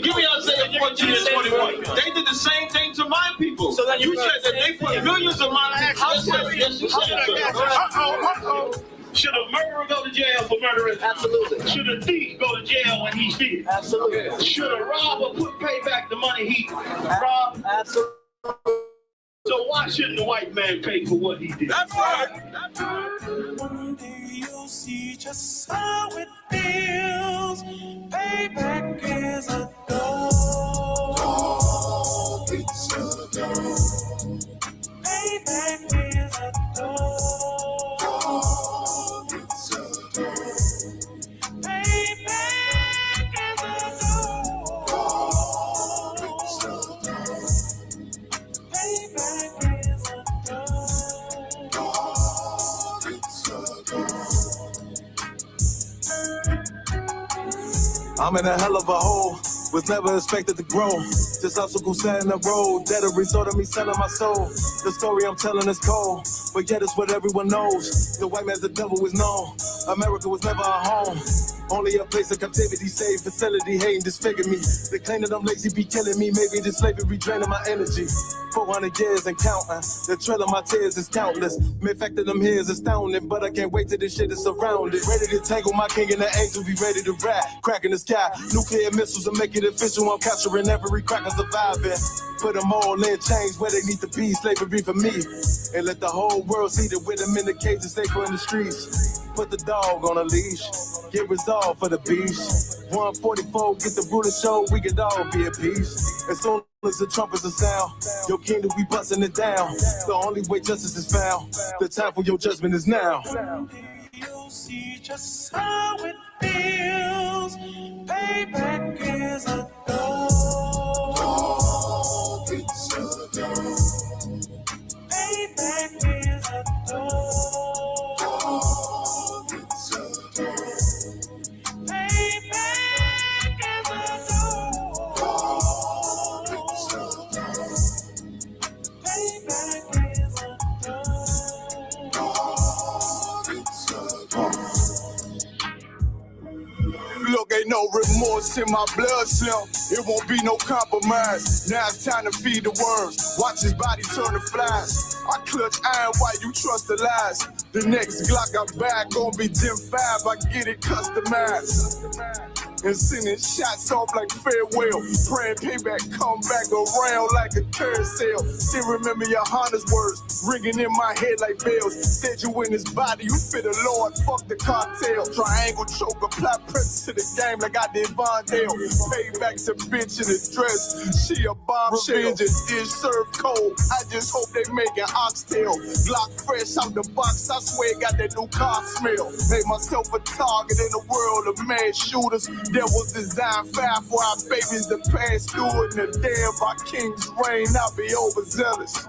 Give me Isaiah 14 and 21. They did the same thing to my people. So then you said that they put millions of my houses. Yes, you said so. Should a murderer go to jail for murdering? Absolutely. Should a thief go to jail when he steals? Absolutely. Should a robber pay back the money he robbed? Absolutely. So why shouldn't the white man pay for what he did? That's right. That's right. One day you'll see just how it feels. Payback is a dog. It's a dog. Payback is a dog. It's a dog. Payback is a dog. It's a dog. Payback is a dog. It's a dog. I'm in a hell of a hole, was never expected to grow. Just obstacle set in the road, that a result of me selling my soul. The story I'm telling is cold, but yet it's what everyone knows. The white man's the devil is known. America was never a home, only a place of captivity, safe facility, hating disfigure me. They claim that I'm lazy, be killing me. Maybe this slavery draining my energy. 400 years and counting, the trail of my tears is countless. The fact that I'm here is astounding, but I can't wait till this shit is surrounded. Ready to tangle my king and the angel, be ready to rap. Crack in the sky, nuclear missiles and make it official. I'm capturing every cracker surviving. Put them all in chains where they need to be, slavery for me. And let the whole world see that with them in the cages, safer in the streets. Put the dog on a leash, get resolved for the beast. 144, get the ruler show, we could all be at peace. As soon as the trumpets are sound, your kingdom, we busting it down. The only way justice is found, the time for your judgment is now. You'll see just how it feels. Payback is a dog. It's a dog. Payback is a dog. It's a dog. Payback is a dog. It's a dog. Payback is a dog. It's a dog. Look, ain't no remorse in my blood slump. It won't be no compromise. Now it's time to feed the worms. Watch his body turn to flies. I clutch iron while you trust the lies. The next Glock I buy gon' be Gen 5. I get it customized. And sending shots off like farewell. Praying payback come back around like a carousel. Still remember your Honda's words ringing in my head like bells. Said you in his body, you fit the Lord, fuck the cartel. Triangle choke, apply pressure to the game like I did Vondale. Payback's a bitch in a dress, she a bombshell. Revenge is served cold, I just hope they make an oxtail. Glock fresh out the box, I swear got that new car smell. Made myself a target in the world of mad shooters. That was designed fire for our babies to pass through in the day of our king's reign. I'll be overzealous.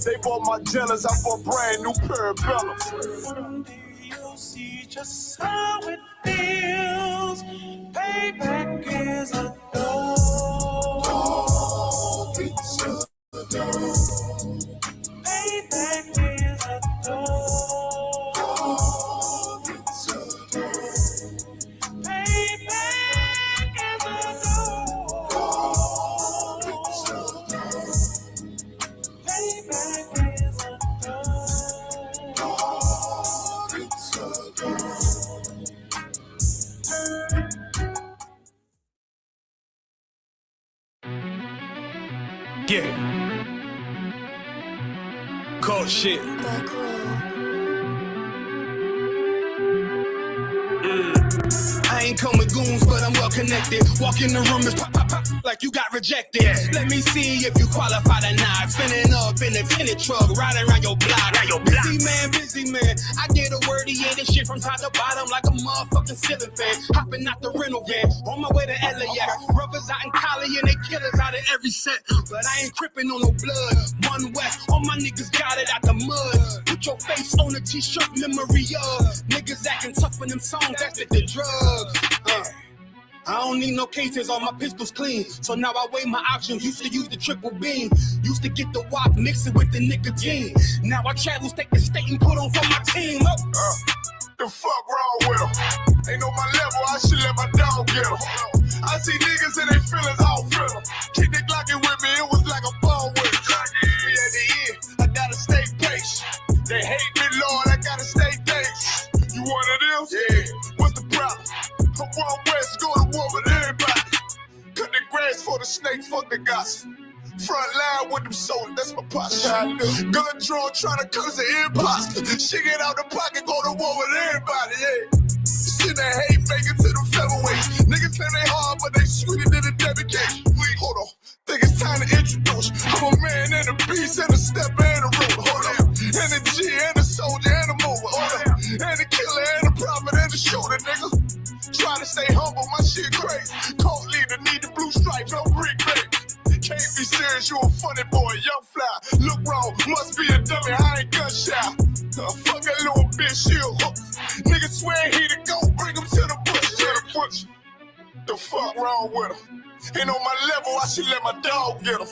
They bought my jealous, I bought brand new parabellums. One day you'll see just how it feels. Payback is a dog. It's a dog. Payback is a dog. It's a dog. Yeah. Cold shit. I ain't come with goons, but I'm well connected. Walk in the room, it's pop, pop, pop, like you got rejected. Let me see if you qualify or not. Spinning up in a tinted truck, riding around your block. Busy man. I get a word, yeah, this shit from top to bottom like a motherfucking ceiling fan. Hopping out the rental van, on my way to LAX. Brothers out in Cali and they killers out of every set. But I ain't tripping on no blood. One West, all my niggas got it out the mud. Put your face on a t-shirt, memory of niggas acting tough in them songs, that's with the drugs. I don't need no cases, all my pistols clean. So now I weigh my options, used to use the triple beam. Used to get the wop, mix it with the nicotine. Now I travel state to state and put on for my team. The fuck wrong with him? Ain't on my level, I should let my dog get him. with 'em. I see niggas and they feelings all fill 'em. Keep the Glockin' with me, it was like a ball with 'em. Me at the end, I gotta stay patient. They hate me, Lord, I gotta stay patient. You one of them? Yeah. What's the problem? I'm one west, go to war with everybody. Cut the grass for the snake, fuck the gossip. Front line with them soldiers, that's my posture. Gun drawn, trying to curse the imposter. She get out the pocket, go to war with everybody, yeah. Shit that hate, make it to the featherweights. Niggas say they hard, but they sweeter than a dedication. Hold on, think it's time to introduce. I'm a man and a beast and a step and a root. Hold on, and a G and a soldier and a mover. Hold on, and a killer and a prophet and a shooter, nigga. Try to stay humble, my shit crazy. Cold leader, need the blue stripes, no brick, baby. Can't be serious, you a funny boy, young fly. Look wrong, must be a dummy, I ain't gunshot. Fuck that little bitch, she a hook. Nigga swear he the go, bring him to the bush. To the bush. The fuck wrong with him? Ain't on my level, I should let my dog get him.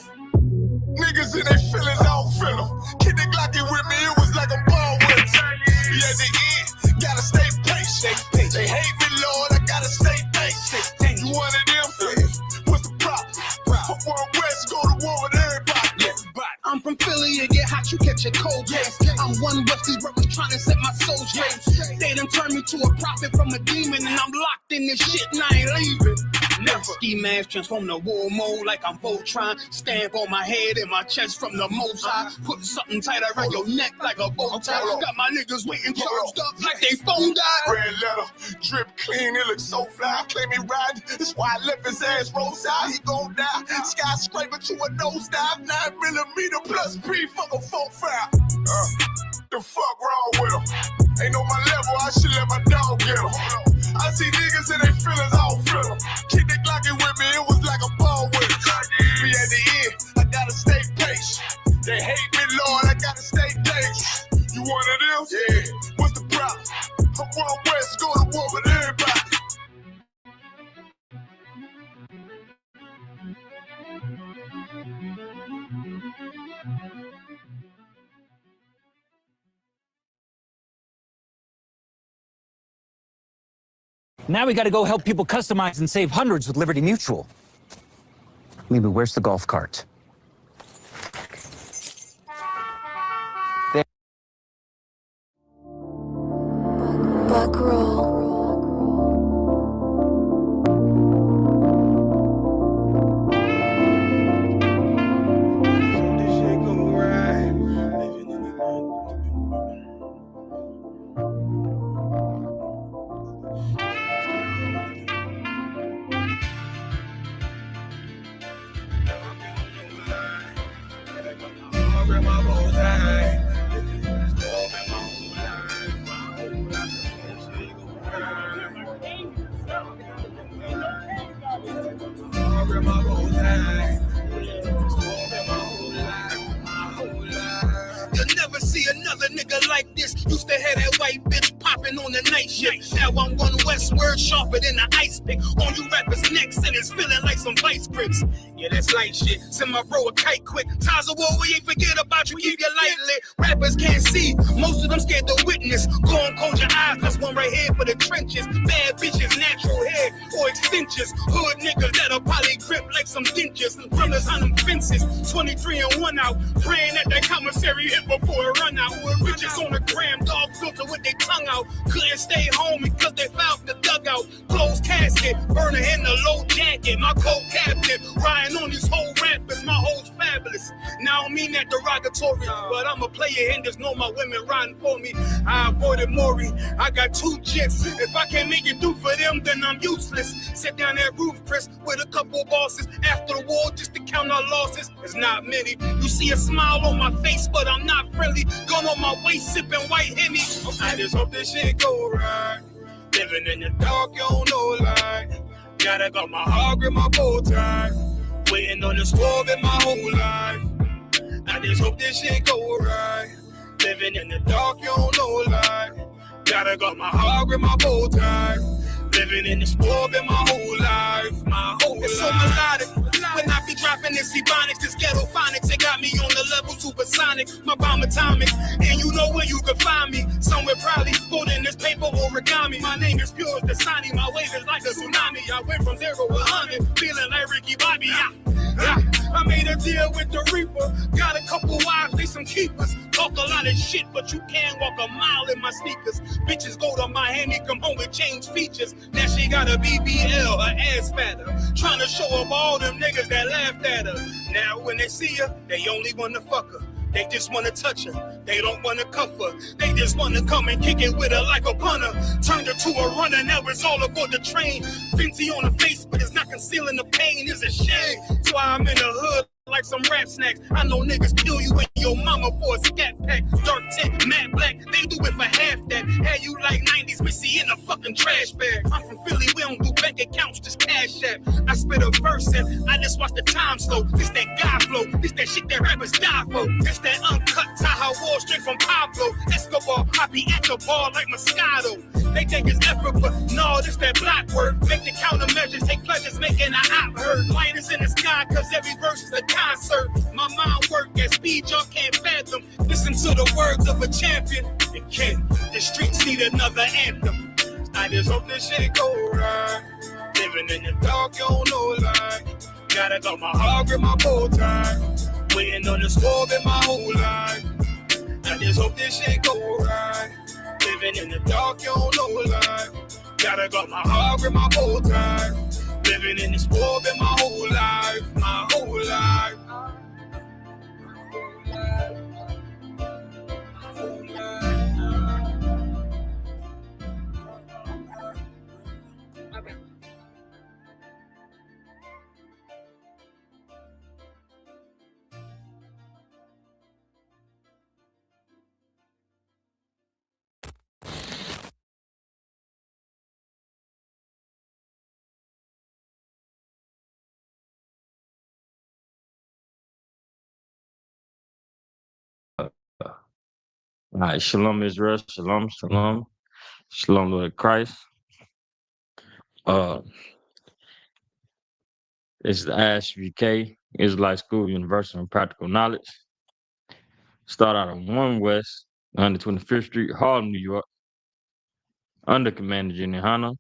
Niggas in they feelings, I don't feel them. Keep the Glockin' with me, it was like a ball with him. Be at the end, gotta stay patient. They hate me, Lord, I gotta stay patient. You one of them? What's the problem? I'm one west, go to war with everybody. I'm from Philly, you get hot, you catch a cold case. I'm one west, these brothers trying to set my soul straight. They done turned me to a prophet from a demon, and I'm locked in this shit and I ain't leaving. Never. Ski mask transform to war mode like I'm Voltron. Stamp on my head and my chest from the most high. Put something tight around your neck like a bow tie. Got my niggas waiting charged up like they phone died. Red letter, drip clean, it looks so fly. Claim me riding, that's why I left his ass roadside. He gon' die, skyscraper to a nosedive. 9mm plus B, fuck a 4-5. The fuck wrong with him? Ain't on my level, I should let my dog get him. I see niggas and they feelings, I don't feel them. Keep the Glockin' with me, it was like a ball with him. Be at the end, I gotta stay patient. They hate me, Lord, I gotta stay patient. You one of them? Yeah. What's the problem? I'm one west, go to war with everybody. Now we gotta go help people customize and save hundreds with Liberty Mutual. Maybe where's the golf cart? Buckroll. You'll never see another nigga like this. Used to have that white bitch popping on the night shift. Now I'm one westward, sharper than an ice pick. On you rappers' necks and it's feeling like some vice grips. Yeah, that's light shit. Send my bro a kite quick. Times of war, we ain't forget about you. Keep your light lit. Rappers can't see. Most of them scared to witness. Go and close your eyes. There's one right here for the trenches. Bad bitches, natural hair or extensions. Hood niggas that'll probably grip like some dentures. Brothers on them fences. 23 and 1 out. Praying that that commissary hit before it run out. Riches on the gram, dog filter with their tongue out. Couldn't stay home because they found the dugout. Closed casket, burner in the low jacket. My co-captain, riding on these whole rappers. My hoes fabulous. Now I don't mean that derogatory, but I'm a player and there's no my women riding for me. I avoided Maury. I got 2 jets. If I can't make it through for them, then I'm useless. Sit down that roof, Chris, with a couple bosses. After the war, just to count our losses. It's not many. You see a smile on my face, but I'm not friendly. Gun on my waist, sipping white Henny. I just hope this shit go right. Living in the dark, you don't know light. Gotta got my heart with my bow tie. Waiting on the swerve in my whole life. I just hope this shit go right. Living in the dark, you don't know light. Gotta got my heart with my bow tie. Living in the swerve in my whole life. My whole life. It's so melodic. When I be dropping rapping this ebonics, this ghetto phonics. It got me on the level supersonic. My bomb atomic, and you know where you can find me. Somewhere probably folding this paper origami. My name is pure as the Dasani. My wave is like a tsunami. I went from 0 to 100, feeling like Ricky Bobby. I made a deal with the Reaper. Got a couple wives, they some keepers. Talk a lot of shit, but you can't walk a mile in my sneakers. Bitches go to Miami, come home with change features. Now she got a BBL, her ass fatter. Trying to show up all them niggas that laughed at her. Now when they see her, they only wanna fuck her. They just wanna touch her. They don't wanna cuff her. They just wanna come and kick it with her like a punter. Turned her to a runner, now it's all aboard the train. Fenty on her face, but it's not concealing the pain. It's a shame. That's why I'm in the hood like some rap snacks. I know niggas kill you and your mama for a scat pack. Dark tint, matte black, they do it for half that. Had you like 90s Missy in a fucking trash bag. I'm from Philly, we don't do bank accounts, just cash app. I spit a verse and I just watch the time slow. This that guy flow, this that shit that rappers die for. This that uncut Tahoe Wall straight from Pablo Escobar. I be at the bar like Moscato. They think it's effort, but no, this that block work. Make the countermeasures, take pleasures, making a op hurt. Light is in the sky, cause every verse is a concert. My mind work at speed y'all can't fathom. Listen to the words of a champion. And kid, the streets need another anthem. I just hope this shit go right. Living in the dark, you don't know lie. Gotta got my heart with my bow tie. Waiting on the score in my whole life. I just hope this shit go right. Living in the dark, you don't know lie. Gotta got my heart with my bow tie. Living in this world in my whole life, my whole life. All right, shalom Israel, shalom, shalom, shalom Lord Christ. It's the ISVK, Israelite School of Universal and Practical Knowledge. Start out on 1 West, 125th Street, Harlem, New York, under Commander Jenny Hanna.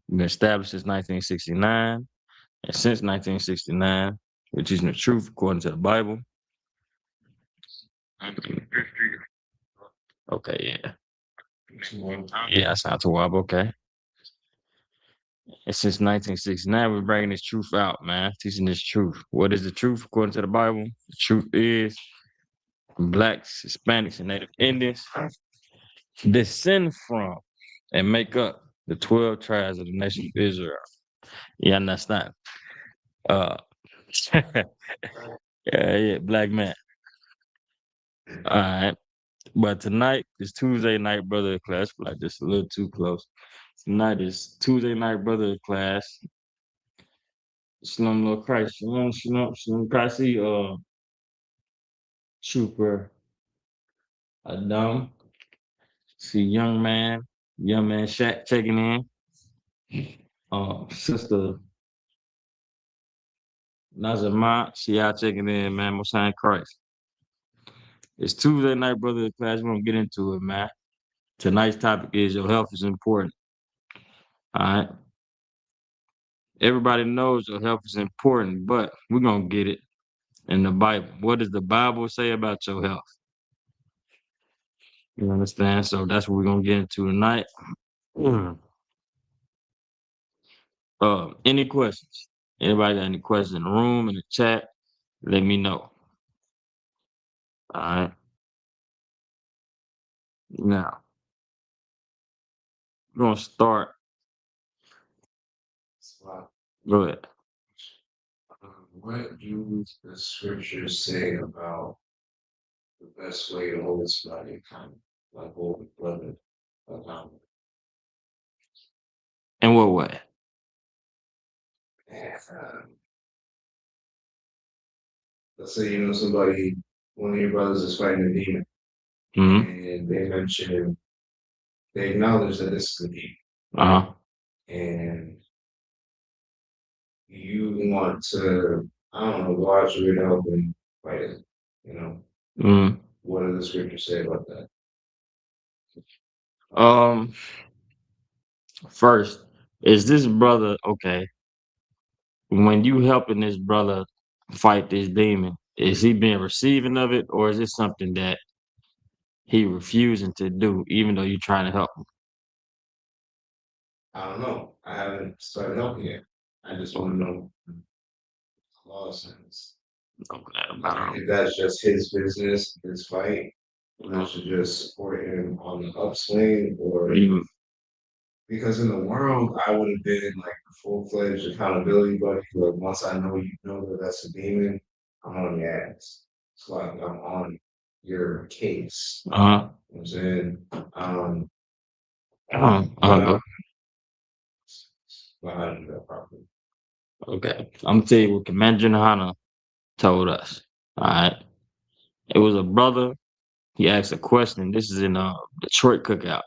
Been established since 1969, and since 1969, we're teaching the truth according to the Bible. 125th Street. Okay, yeah. Yeah, that's not too wild, okay. And since 1969, we're bringing this truth out, man. Teaching this truth. What is the truth according to the Bible? The truth is Blacks, Hispanics, and Native Indians descend from and make up the 12 tribes of the nation of Israel. You understand? Yeah, black man. All right. But tonight is Tuesday night brother class. Like just a little too close. Tonight is Tuesday night brother class. Shalom Lord Christ. Shalom, shalom, shalom. Christ. See Trooper Adam. See young man Shaq checking in. Sister Nazarma, she out checking in, man. Messiah Christ. It's Tuesday night brother class. We're gonna get into it, man. Tonight's topic is your health is important. All right. Everybody knows your health is important, but we're gonna get it in the Bible. What does the Bible say about your health? You understand? So that's what we're gonna get into tonight. Any questions? Anybody got any questions in the room, in the chat? Let me know. All right. Now, we're gonna start. Go ahead. What do the scriptures say about the best way to hold somebody accountable, like hold a brother accountable? In what way? And, let's say somebody, one of your brothers is fighting a demon, and they acknowledge that this is a demon, and you want to I don't know, watch it help and fight it. You know, Mm. what does the scripture say about that? Um, first, is this brother okay? When you helping this brother fight this demon, is he being receiving of it, or is it something that he refusing to do, even though you're trying to help him? I don't know. I haven't started helping yet. I just want to know law sense. If that's just his business, his fight, I should just support him on the upswing, or because in the world I would have been like a full-fledged accountability buddy. Like once I know you know that that's a demon, I'm on your ass. It's like I'm on your case. You know what I'm saying? But how to do that properly. Okay, I'm gonna tell you what Commander Hana told us. All right, it was a brother. He asked a question. This is in Detroit Cookout.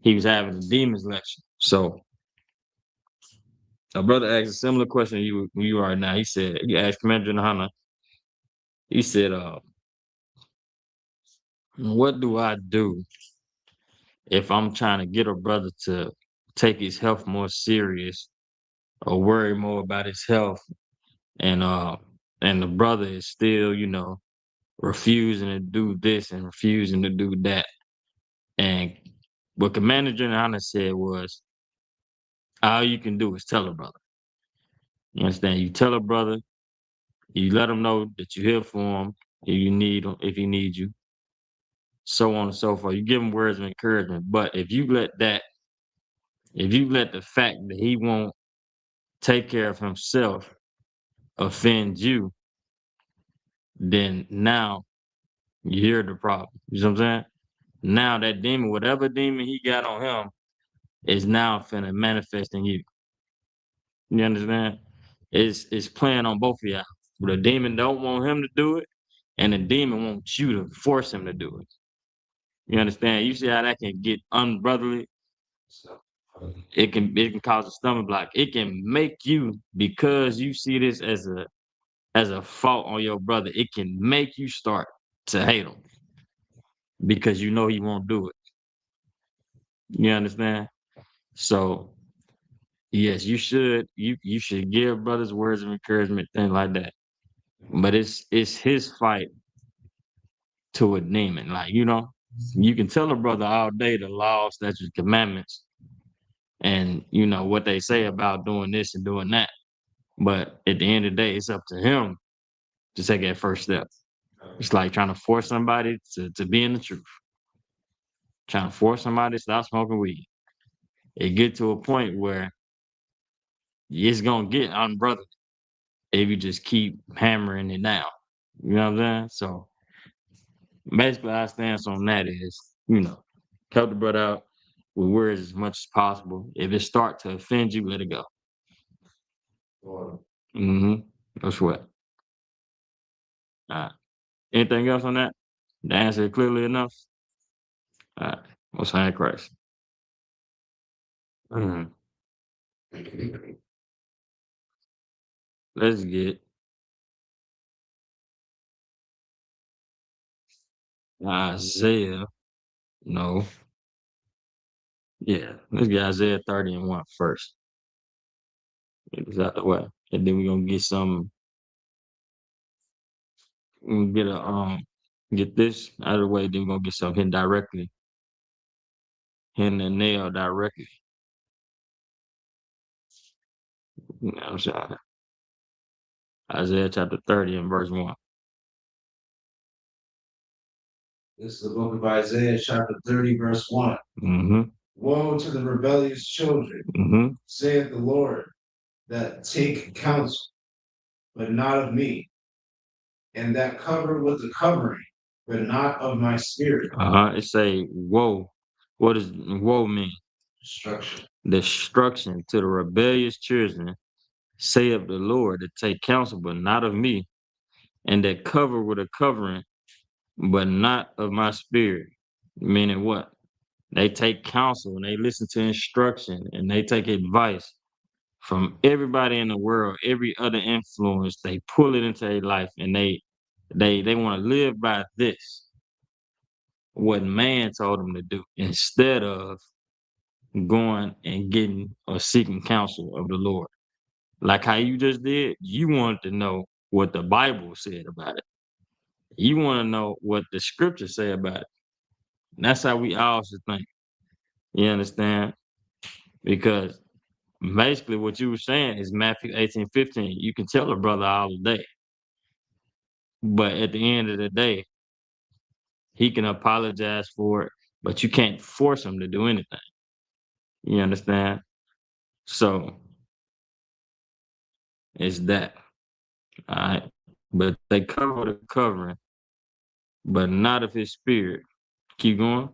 He was having a demons lecture. So a brother asked a similar question to you are now. He said, he asked Commander Hana. He said, what do I do if I'm trying to get a brother to take his health more serious or worry more about his health, and the brother is still, refusing to do this and refusing to do that. And what Commander General said was, all you can do is tell a brother. You understand? You tell a brother, you let him know that you're here for him if you need him, if he needs you, so on and so forth. You give him words of encouragement. But if you let the fact that he won't take care of himself offend you, then now you're the problem. You know what I'm saying? Now that demon, whatever demon he got on him, is now finna manifest in you. You understand? It's playing on both of y'all. The demon don't want him to do it, and the demon wants you to force him to do it. You understand? You see how that can get unbrotherly? It can cause a stomach block. It can make you, because you see this as a fault on your brother, it can make you start to hate him because you know he won't do it. You understand? So yes, you should give brothers words of encouragement, things like that. But it's his fight to a demon. Like, you can tell a brother all day the law, statutes, commandments, and what they say about doing this and doing that. But at the end of the day, it's up to him to take that first step. It's like trying to force somebody to be in the truth. Trying to force somebody to stop smoking weed. It get to a point where it's gonna get unbrotherly if you just keep hammering it down. You know what I'm saying? So basically, our stance on that is, help the brother out with words as much as possible. If it start to offend you, let it go. No sweat. All right. Anything else on that? The answer clearly enough? All right. Most high in Christ. Let's get Isaiah. No. Yeah. Let's get Isaiah 30:1 first. Get this out the way. And then we're gonna get some. We're gonna get this out of the way, then we're gonna get something hitting directly. Hitting the nail directly. You know what I'm saying? Isaiah chapter 30 and verse 1. This is the book of Isaiah, chapter 30, verse 1. Woe to the rebellious children, saith the Lord, that take counsel, but not of me, and that cover with the covering, but not of my spirit. It say, woe. What does woe mean? Destruction. Destruction to the rebellious children, say of the Lord, that take counsel, but not of me, and that cover with a covering, but not of my spirit. Meaning what? They take counsel and they listen to instruction and they take advice, from everybody in the world, every other influence, they pull it into their life, and they want to live by this, what man told them to do, instead of going and getting or seeking counsel of the Lord. Like how you just did, you wanted to know what the Bible said about it. You want to know what the scriptures say about it. And that's how we all should think. You understand? Because basically what you were saying is Matthew 18:15. You can tell a brother all day, but at the end of the day, he can apologize for it, but you can't force him to do anything. You understand? So it's that. All right. But they cover the covering, but not of his spirit. Keep going.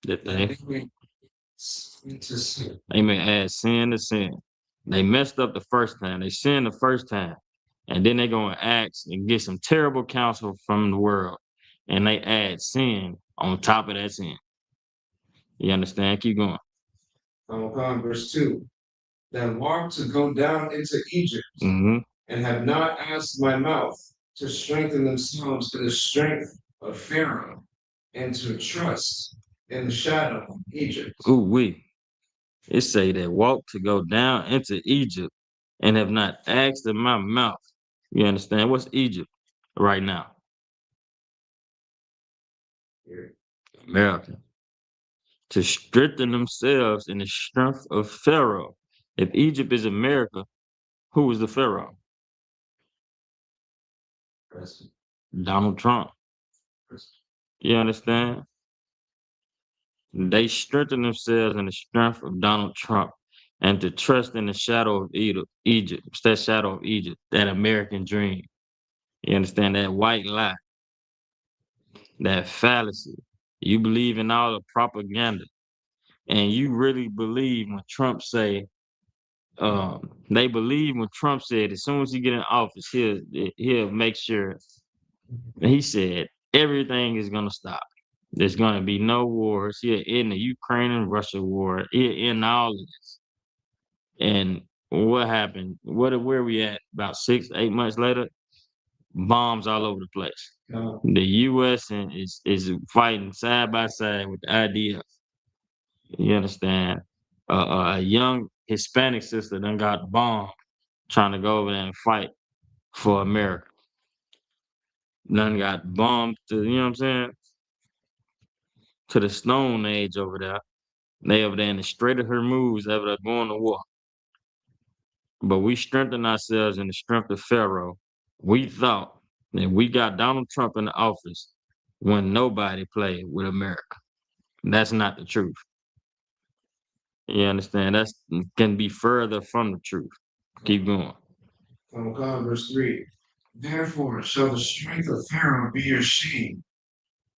That they may add sin to sin. They messed up the first time. They sinned the first time. And then they're going to ask and get some terrible counsel from the world. And they add sin on top of that sin. You understand? Keep going. Verse 2. That walked to go down into Egypt, Mhm. and have not asked my mouth to strengthen themselves in the strength of Pharaoh, and to trust in the shadow of Egypt. It say that walk to go down into Egypt and have not asked in my mouth. You understand? What's Egypt right now? America. To strengthen themselves in the strength of Pharaoh. If Egypt is America, who is the Pharaoh? Donald Trump. You understand? They strengthen themselves in the strength of Donald Trump and to trust in the shadow of Egypt. It's that shadow of Egypt, that American dream. You understand? That white lie, that fallacy. You believe in all the propaganda, and you really believe when Trump say, they believe when Trump said as soon as he get in office, he'll make sure. He said everything is gonna stop. There's gonna be no wars. He'll end the Ukraine and Russia war. He'll end all of this. And what happened? Where we at? About 6-8 months later, bombs all over the place. The U.S. is fighting side by side with the IDF. You understand? A young Hispanic sister done got bombed trying to go over there and fight for America. None got bombed to, you know what I'm saying? To the Stone Age over there. They over there in the Strait of Hormuz, over there going to war. But we strengthened ourselves in the strength of Pharaoh. We thought that we got Donald Trump in the office when nobody played with America. That's not the truth. You understand? That's can be further from the truth. Keep going. Verse 3. Therefore shall the strength of Pharaoh be your shame,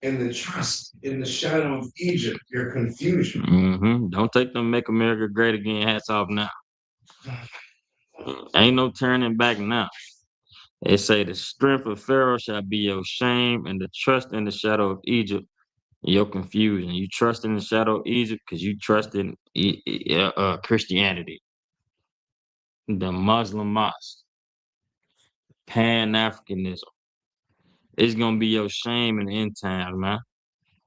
and the trust in the shadow of Egypt your confusion. Don't take them Make America Great Again hats off now. Ain't no turning back now. They say the strength of Pharaoh shall be your shame, and the trust in the shadow of Egypt your confusion. You trust in the shadow of Egypt because you trust in Christianity, the Muslim mosque, Pan-Africanism. It's gonna be your shame in the end times, man.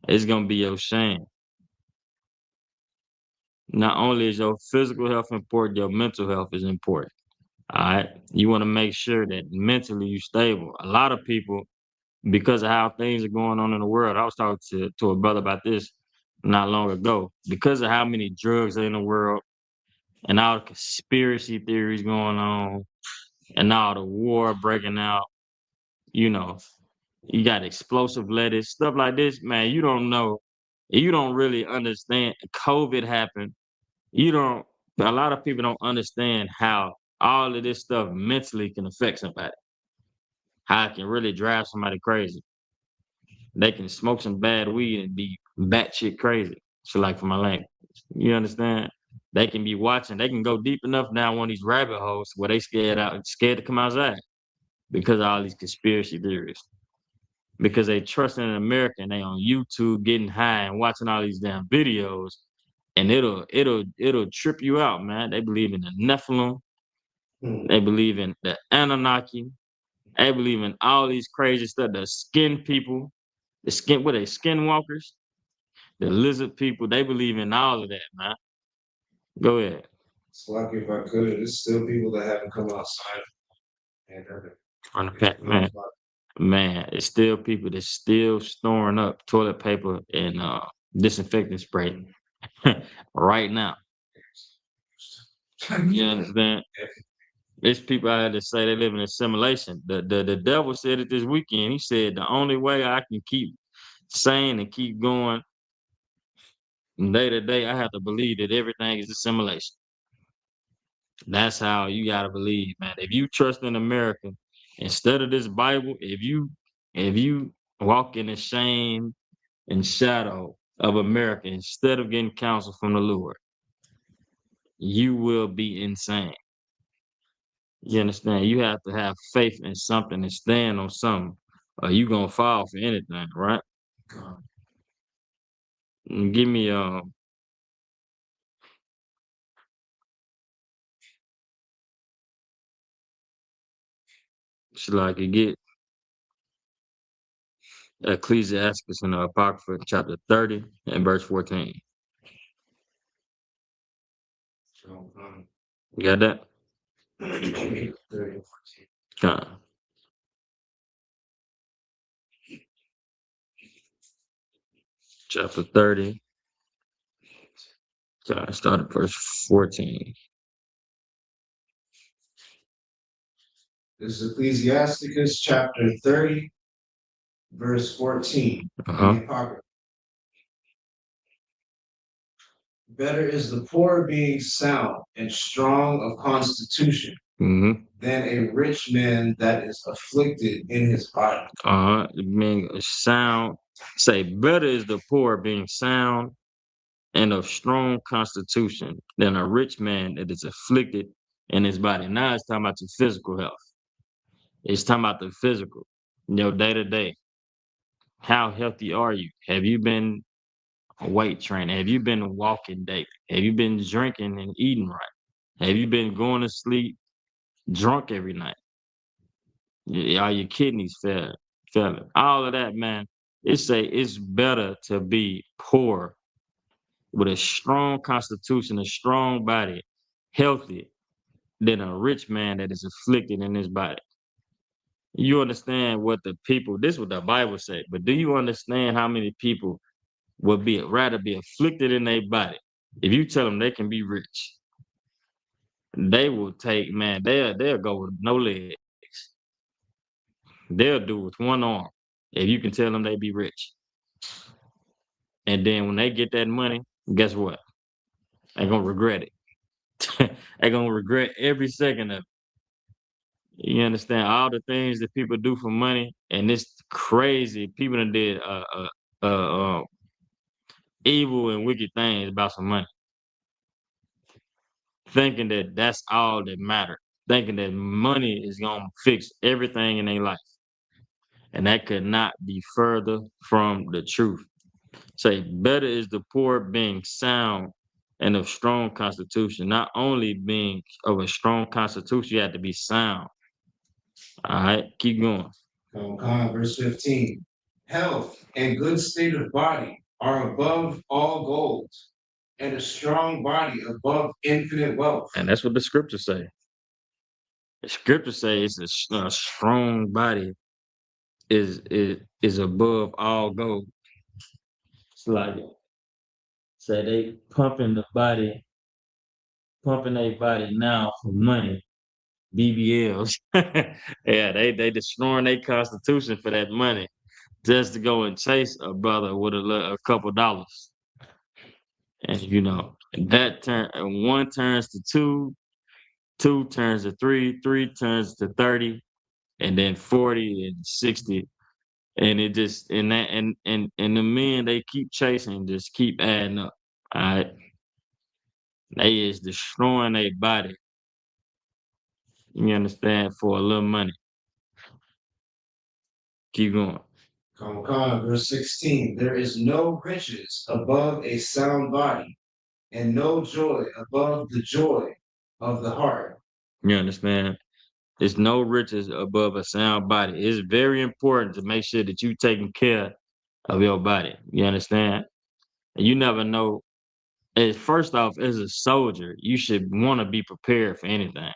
It's gonna be your shame. Not only is your physical health important, your mental health is important. All right. You want to make sure that mentally you're stable. A lot of people, because of how things are going on in the world, I was talking to a brother about this not long ago. Because of how many drugs are in the world and all the conspiracy theories going on and all the war breaking out, you know, you got explosive lettuce, stuff like this, man. You don't know. You don't really understand. COVID happened. A lot of people don't understand how all of this stuff mentally can affect somebody. How it can really drive somebody crazy. They can smoke some bad weed and be batshit crazy. So like for my language. You understand? They can be watching, they can go deep enough down one of these rabbit holes where they scared to come outside because of all these conspiracy theories. Because they trust in America and they on YouTube getting high and watching all these damn videos and it'll trip you out, man. They believe in the Nephilim. They believe in the Anunnaki. They believe in all these crazy stuff. The skin people, what are they, skinwalkers, the lizard people. They believe in all of that, man. Go ahead. It's like if I could, there's still people that haven't come outside. From the pack, man, it's still people that's still storing up toilet paper and disinfectant spray right now. You understand? There's people out there that say they live in a simulation. The devil said it this weekend. He said the only way I can keep sane and keep going day to day, I have to believe that everything is a simulation. That's how you gotta believe, man. If you trust in America, instead of this Bible, if you walk in the shame and shadow of America instead of getting counsel from the Lord, you will be insane. You understand? You have to have faith in something and stand on something, or you gonna fall for anything, right? Give me should I could get Ecclesiastes in the Apocrypha, chapter 30 and verse 14. You got that? 30 and 14. Chapter 30. Start at verse 14. This is Ecclesiasticus chapter 30, verse 14. Apocrypha. Better is the poor being sound and strong of constitution than a rich man that is afflicted in his body. Being sound. Say, better is the poor being sound and of strong constitution than a rich man that is afflicted in his body. Now it's talking about your physical health. It's talking about the physical, your day to day. How healthy are you? Have you been weight training? Have you been walking daily? Have you been drinking and eating right? Have you been going to sleep drunk every night? Are your kidneys failing? All of that, man. It's better to be poor with a strong constitution, a strong body, healthy, than a rich man that is afflicted in his body. You understand what the people, this is what the Bible says, but do you understand how many people would rather be afflicted in their body? If you tell them they can be rich, they will take, man, they'll go with no legs. They'll do with one arm if you can tell them they be rich. And then when they get that money, guess what? They're gonna regret it. They're gonna regret every second of it. You understand all the things that people do for money, and it's crazy. People that did evil and wicked things about some money, thinking that that's all that matters, thinking that money is gonna fix everything in their life, and that could not be further from the truth. Say, better is the poor being sound and of strong constitution. Not only being of a strong constitution, you have to be sound. All right, keep going. Verse 15. Health and good state of body are above all gold, and a strong body above infinite wealth. And that's what the scriptures say. The scriptures say it's a strong body is above all gold. It's like, say they pumping their body now for money. BBLs. Yeah, they destroying their constitution for that money just to go and chase a brother with a couple dollars. And you know, that one turns to two, two turns to three, three turns to 30, and then 40 and 60. And it just and the men they keep chasing, just keep adding up. All right. They is destroying their body. You understand? For a little money. Keep going. Verse 16. There is no riches above a sound body, and no joy above the joy of the heart. You understand? There's no riches above a sound body. It's very important to make sure that you taking care of your body. You understand? And you never know. First off, as a soldier, you should want to be prepared for anything.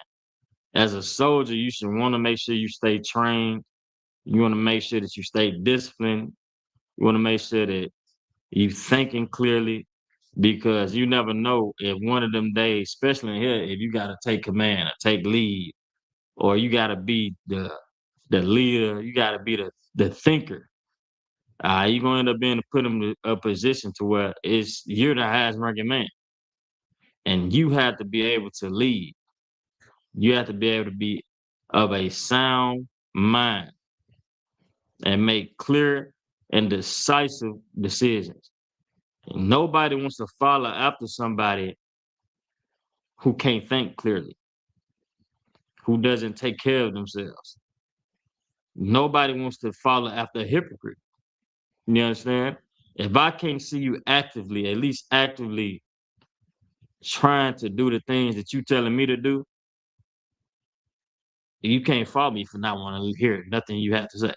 As a soldier, you should want to make sure you stay trained. You want to make sure that you stay disciplined. You want to make sure that you thinking clearly, because you never know if one of them days, especially in here, if you got to take command or take lead, or you got to be the leader, you got to be the thinker. You're gonna end up being put in a position to where you're the highest ranking man, and you have to be able to lead. You have to be able to be of a sound mind and make clear and decisive decisions. And nobody wants to follow after somebody who can't think clearly, who doesn't take care of themselves. Nobody wants to follow after a hypocrite. You understand? If I can't see you actively, at least actively trying to do the things that you telling me to do, you can't follow me for not wanting to hear nothing you have to say.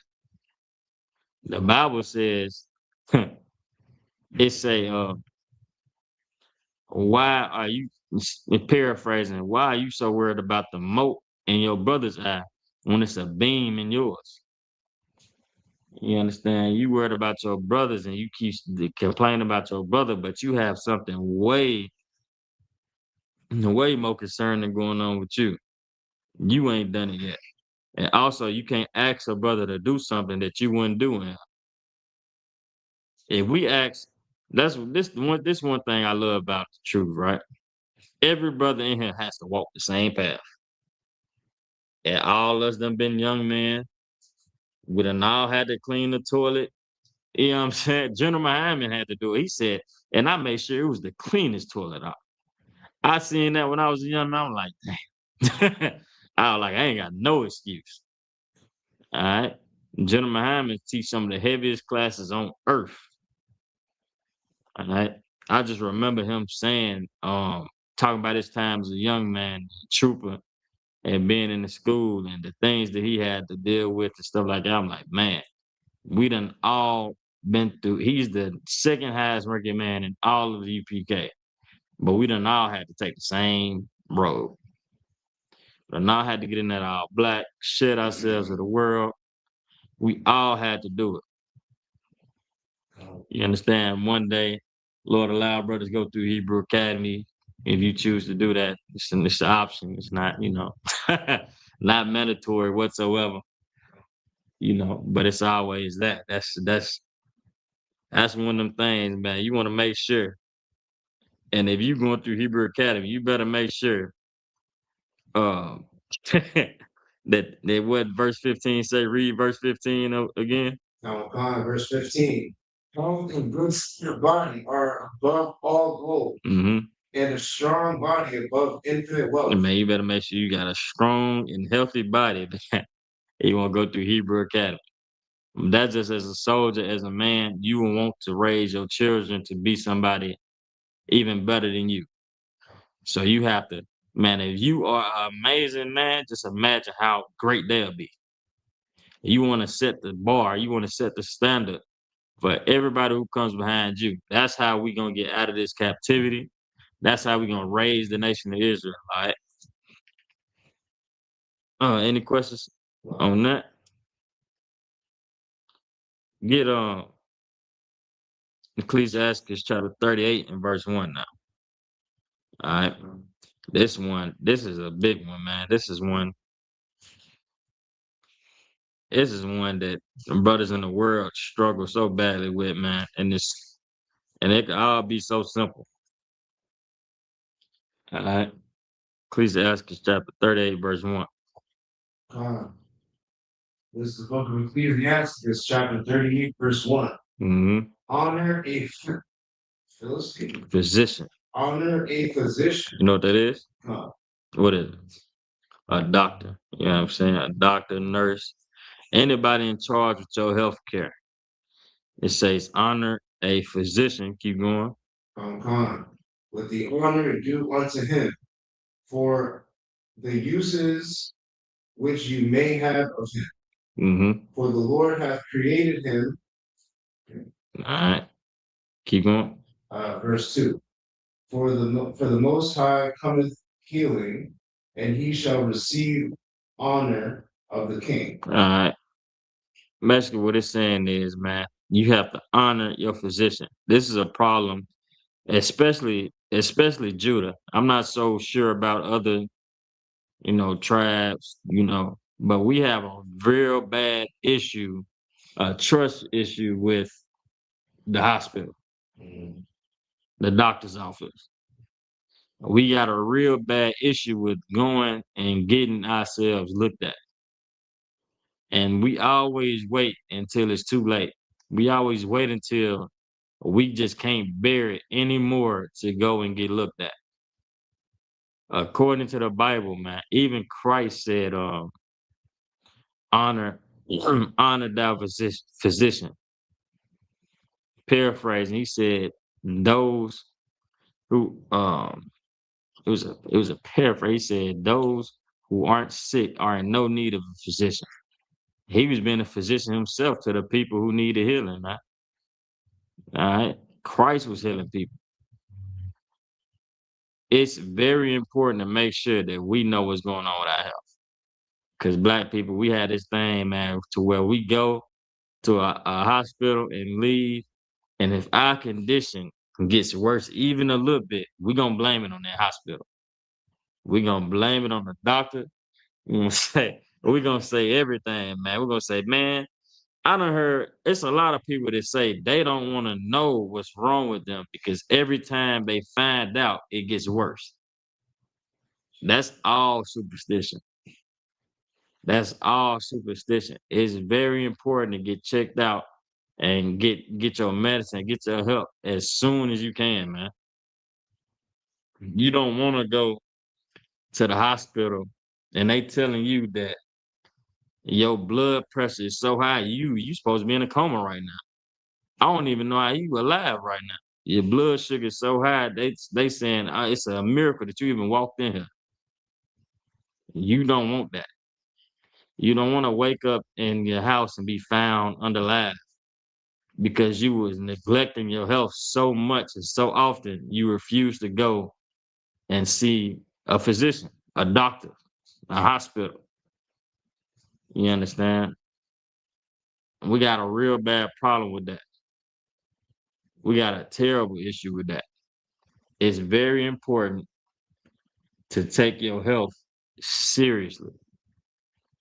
The Bible says, it say, why are you, paraphrasing, why are you so worried about the mote in your brother's eye when it's a beam in yours? You understand? You worried about your brothers and you keep complaining about your brother, but you have something way more concerning going on with you. You ain't done it yet. And also, you can't ask a brother to do something that you wouldn't do in. If we ask, that's this one thing I love about the truth, right? Every brother in here has to walk the same path. And all us done been young men. We done all had to clean the toilet. You know what I'm saying? General Muhammad had to do it. He said, and I made sure it was the cleanest toilet out. I seen that when I was a young man. I'm like, damn. I was like, I ain't got no excuse. All right. General Muhammad teach some of the heaviest classes on earth. All right. I just remember him saying, talking about his time as a young man, trooper, and being in the school and the things that he had to deal with and stuff like that. I'm like, man, we done all been through. He's the second highest ranking man in all of the UPK, but we done all had to take the same road. We done all had to get in that all black, shed ourselves of the world. We all had to do it. You understand? One day, Lord allow brothers go through Hebrew Academy. If you choose to do that, it's an option. It's not, not mandatory whatsoever. But it's always that. That's one of them things, man. You want to make sure. And if you're going through Hebrew Academy, you better make sure that what verse 15 say. Read verse 15 again. Now, verse 15. Health and good body are above all gold, and a strong body above infinite wealth. Man, you better make sure you got a strong and healthy body. You want to go through Hebrew Academy. That's just as a soldier, as a man, you will want to raise your children to be somebody even better than you. So you have to, man, if you are an amazing man, just imagine how great they'll be. You want to set the bar, you want to set the standard for everybody who comes behind you. That's how we're going to get out of this captivity. That's how we're going to raise the nation of Israel. All right. Any questions on that? Get Ecclesiastes chapter 38 and verse 1 now. All right. This is a big one, man. This is one that brothers in the world struggle so badly with, man. And it can all be so simple. All right. Ecclesiastes chapter 38, verse 1. This is the book of Ecclesiastes, chapter 38, verse 1. Honor a physician. Honor a physician. You know what that is? What is it? A doctor. You know what I'm saying? A doctor, nurse, anybody in charge with your health care. It says honor a physician. Keep going. with the honor due unto him, for the uses which you may have of him. Mm-hmm. For the Lord hath created him. All right. Keep going. Verse 2. For the Most High cometh healing, and he shall receive honor of the king. All right. Basically, what it's saying is, man, you have to honor your physician. This is a problem, especially Judah. I'm not so sure about other, tribes, but we have a real bad issue, a trust issue with the hospital, the doctor's office. We got a real bad issue with going and getting ourselves looked at. And we always wait until it's too late. We always wait until we just can't bear it anymore to go and get looked at. According to the Bible, man, even Christ said, honor thou physician. Paraphrasing, he said, those who it was a paraphrase. He said, those who aren't sick are in no need of a physician. He was being a physician himself to the people who needed healing, man. All right. Christ was healing people. It's very important to make sure that we know what's going on with our health. Because Black people, we had this thing, man, to where we go to a hospital and leave. And if our condition gets worse even a little bit, we're going to blame it on that hospital. We're going to blame it on the doctor. We're going to say everything, man. We're going to say, man, I done heard it's a lot of people that say they don't want to know what's wrong with them because every time they find out, it gets worse. That's all superstition. That's all superstition. It's very important to get checked out and get your medicine, get your help as soon as you can, man. You don't want to go to the hospital and they telling you that your blood pressure is so high, you supposed to be in a coma right now. I don't even know how you alive right now. Your blood sugar is so high, they saying it's a miracle that you even walked in here. You don't want that. You don't want to wake up in your house and be found unalive because you was neglecting your health so much and so often you refuse to go and see a physician, a doctor, a hospital. You understand? We got a real bad problem with that. We got a terrible issue with that. It's very important to take your health seriously.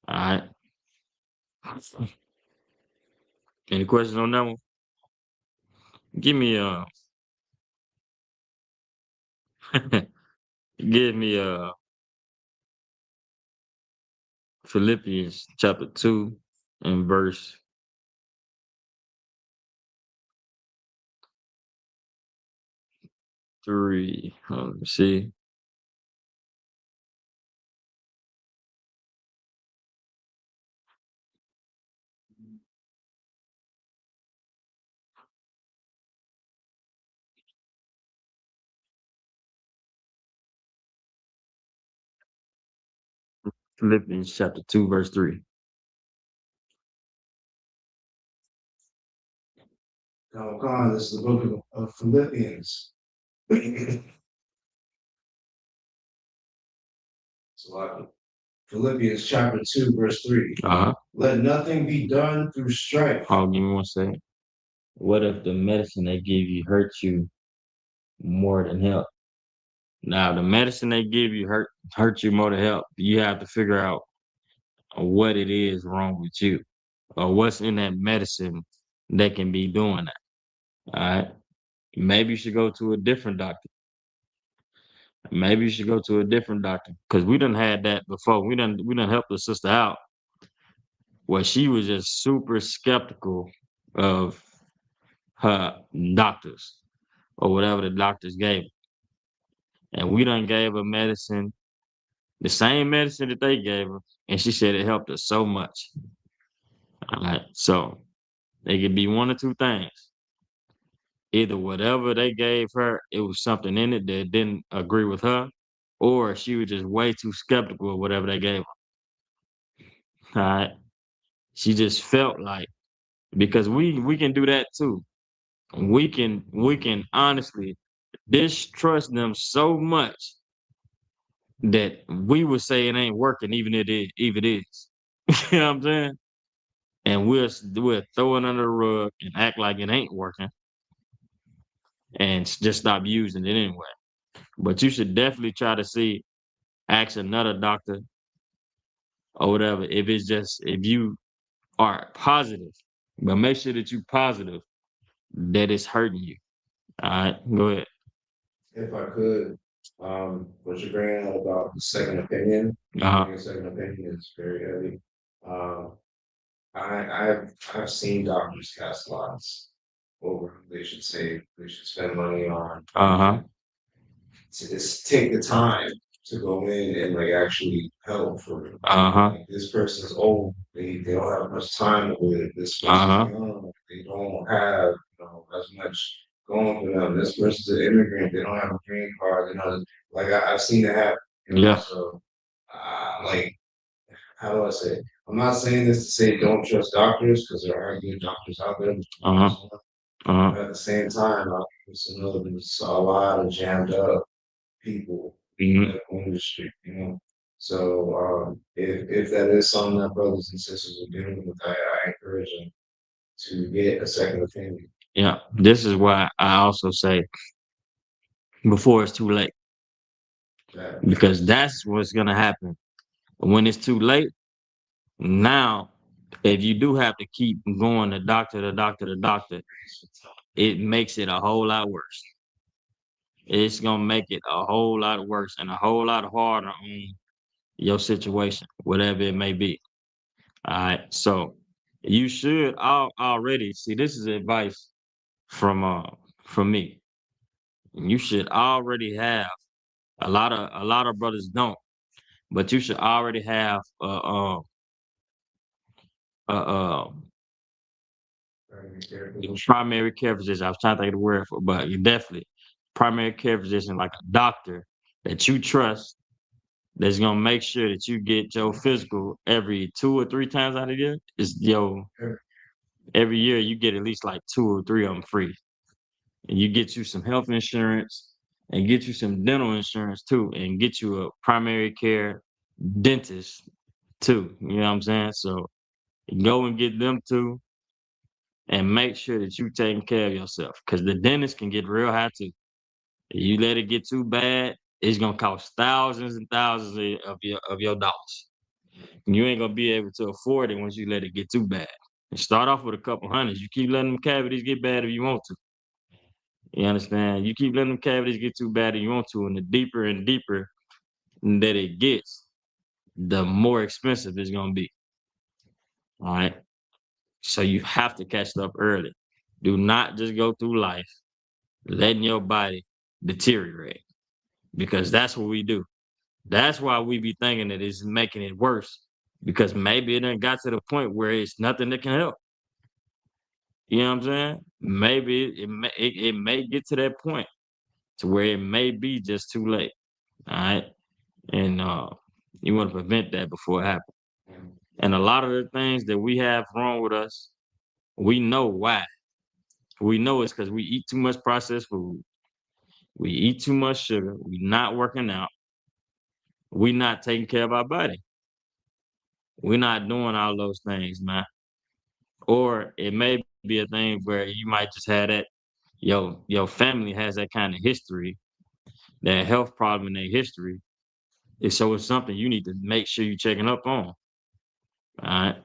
All right. Any questions on that one? Give me give me Philippians chapter 2 and verse 3. Let me see. Philippians chapter 2, verse 3. Now, God, this is the book of Philippians. So, Philippians chapter 2, verse 3. Let nothing be done through strife. Oh, give me one second. What if the medicine they give you hurts you more than help? Now, the medicine they give you hurt you more than help. You have to figure out what it is wrong with you or what's in that medicine that can be doing that. All right. Maybe you should go to a different doctor. Maybe you should go to a different doctor because we done had that before. We done helped the sister out where she was just super skeptical of her doctors or whatever the doctors gave her. And we done gave her medicine, the same medicine that they gave her, and she said it helped her so much. All right. So it could be one or two things. either whatever they gave her, it was something in it that didn't agree with her, or she was just way too skeptical of whatever they gave her. All right. She just felt like, because we can do that too. We can honestly distrust them so much that we would say it ain't working, even if it is. You know what I'm saying? And we'll throw it under the rug and act like it ain't working, and just stop using it anyway. But you should definitely try to ask another doctor or whatever, if you are positive, but make sure that you positive that it's hurting you. All right, go ahead. If I could, what you're bringing out about the second opinion, Uh-huh. your second opinion is very heavy. Um, I've seen doctors cast lots over who they should spend money on. Uh-huh. To just take the time to go in and like actually help for Uh-huh. like this person's old, they don't have much time with it. This person's Uh-huh. young, they don't have as much going for them. This person's an immigrant, they don't have a green card, like I've seen it happen. Yeah. So like how do I say it? I'm not saying this to say don't trust doctors because there are good doctors out there. Uh-huh. Uh-huh. But at the same time, I also know there's a lot of jammed up people in Mhm. the industry. So if that is something that brothers and sisters are dealing with, I encourage them to get a second opinion. Yeah. This is why I also say before it's too late, That because that's what's gonna happen. When it's too late, now if you do have to keep going to doctor, it makes it a whole lot worse. It's gonna make it a whole lot worse and a whole lot harder on your situation, whatever it may be. All right. So you should already see, this is advice from me. You should already have, a lot of brothers don't, but you should already have a primary care physician. I was trying to think of the word for, but you definitely primary care physician, like a doctor that you trust, that's gonna make sure that you get your physical every 2 or 3 times out of the year. Every year you get at least like 2 or 3 of them free, and you get you some health insurance and get you some dental insurance too, and get you a primary care dentist too. You know what I'm saying? So go and get them too, and make sure that you taking care of yourself, because the dentist can get real high too. If you let it get too bad, it's gonna cost thousands and thousands of your dollars. You ain't gonna be able to afford it once you let it get too bad. And start off with a couple hundreds. You keep letting them cavities get bad if you want to. You understand? You keep letting them cavities get too bad if you want to, and the deeper and deeper that it gets, the more expensive it's gonna be. All right. So you have to catch it up early. Do not just go through life letting your body deteriorate, because that's what we do. That's why we be thinking that it's making it worse, because maybe it done got to the point where it's nothing that can help. You know what I'm saying? Maybe it may get to that point to where it may be just too late. All right. And you want to prevent that before it happens. And a lot of the things that we have wrong with us, we know why. We know it's because we eat too much processed food. We eat too much sugar. We not working out. We not taking care of our body. We're not doing all those things, man. Or it may be a thing where you might just have that, your family has that kind of history, that health problem in their history. And so it's something you need to make sure you're checking up on. All right.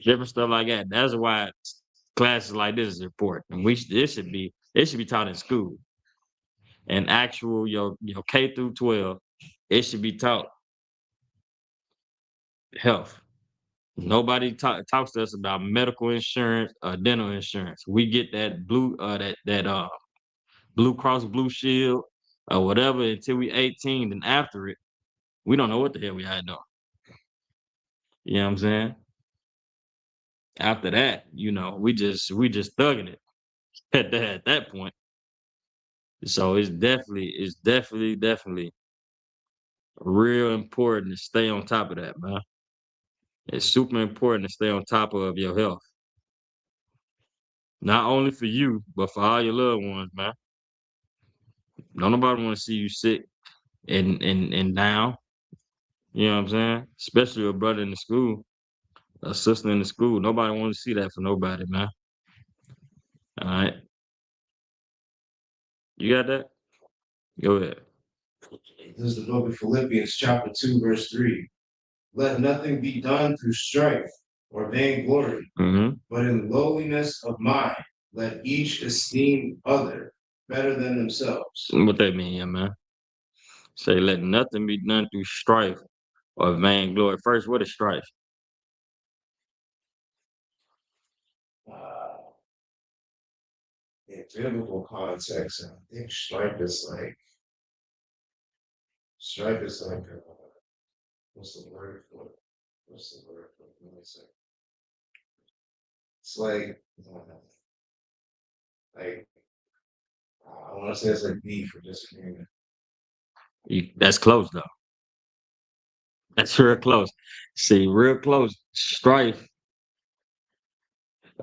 Different stuff like that. That's why classes like this is important. And it should be taught in school. And actual your K through 12, it should be taught health. Nobody talks to us about medical insurance or dental insurance. We get that Blue Cross Blue Shield or whatever until we 18. Then after it, we don't know what the hell we had doing. You know what I'm saying? After that, we just thugging it. at that point. So it's definitely real important to stay on top of that, man. It's super important to stay on top of your health. Not only for you, but for all your loved ones, man. Don't nobody want to see you sick and down. You know what I'm saying? Especially a brother in the school, a sister in the school. Nobody want to see that for nobody, man. All right. You got that? Go ahead. This is the book of Philippians, chapter 2, verse 3. Let nothing be done through strife or vainglory, Mm-hmm. but in lowliness of mind, let each esteem other better than themselves. What that mean, yeah, man? Say, let nothing be done through strife or vainglory. First, what is strife? In biblical context, I think strife is like what's the word for it? Let me say. It's like I want to say it's like beef or disagreement. That's close, though. That's real close. See, real close. Strife.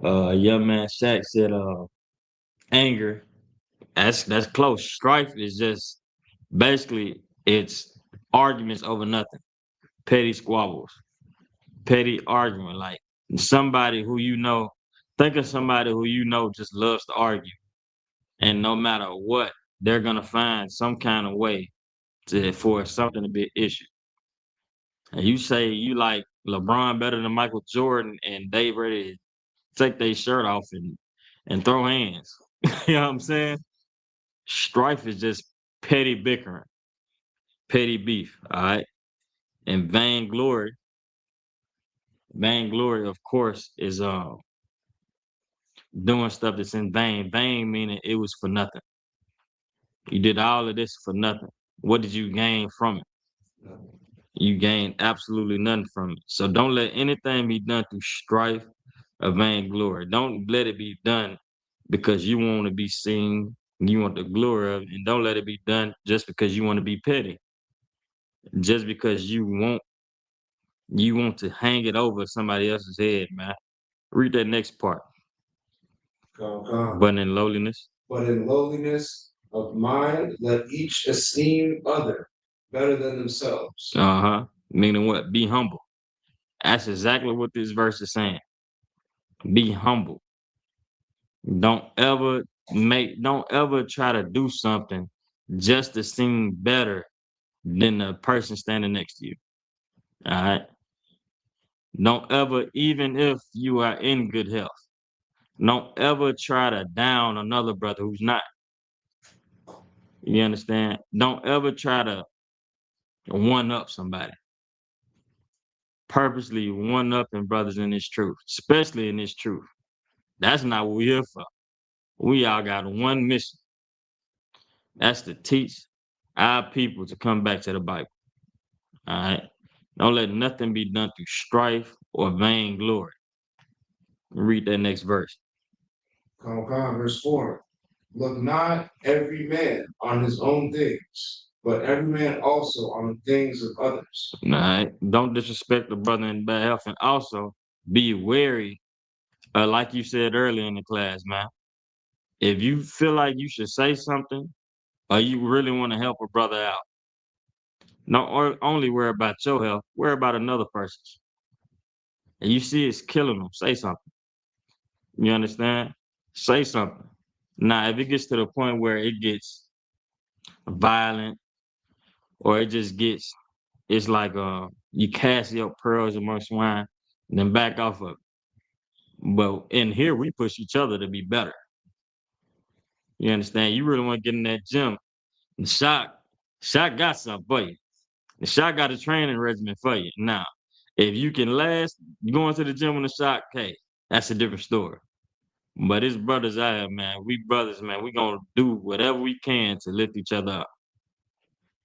Young man Shaq said, anger. That's close. Strife is just basically it's arguments over nothing, petty squabbles, petty argument. Like somebody who you know, think of somebody who you know just loves to argue, and no matter what, they're gonna find some kind of way for something to be an issue. And you say you like LeBron better than Michael Jordan, and they ready to take their shirt off and throw hands. You know what I'm saying? Strife is just petty bickering, petty beef. All right. And vainglory, of course, is doing stuff that's in vain. Vain meaning it was for nothing. You did all of this for nothing. What did you gain from it? You gained absolutely nothing from it. So don't let anything be done through strife or vainglory. Don't let it be done because you want to be seen, you want the glory of it, and don't let it be done just because you want to be petty. Just because you want to hang it over somebody else's head, man. Read that next part. But in lowliness. But in lowliness of mind, let each esteem other better than themselves. Uh-huh. Meaning what? Be humble. That's exactly what this verse is saying. Be humble. Don't ever try to do something just to seem better than the person standing next to you. All right. Don't ever, even if you are in good health, don't ever try to down another brother who's not. You understand? Don't ever try to one up somebody. Purposely one upping brothers in this truth, especially in this truth. That's not what we're here for. We all got one mission. That's to teach our people to come back to the Bible. All right. Don't let nothing be done through strife or vainglory. Read that next verse. Verse 4. Look not every man on his own things, but every man also on the things of others. All right. Don't disrespect the brother in bad health, and also be wary, like you said earlier in the class, man. If you feel like you should say something, or you really want to help a brother out, don't only worry about your health, worry about another person's. And you see it's killing them, say something. You understand? Say something. Now, if it gets to the point where it gets violent, or it just gets, it's like you cast your pearls among swine, then back off of it. But in here, we push each other to be better. You understand? You really want to get in that gym. And Shaq got something for you. The Shaq got a training regimen for you. Now, if you can last going to the gym with a Shaq, hey, that's a different story. But it's brothers out here, man. We brothers, man. We gonna do whatever we can to lift each other up.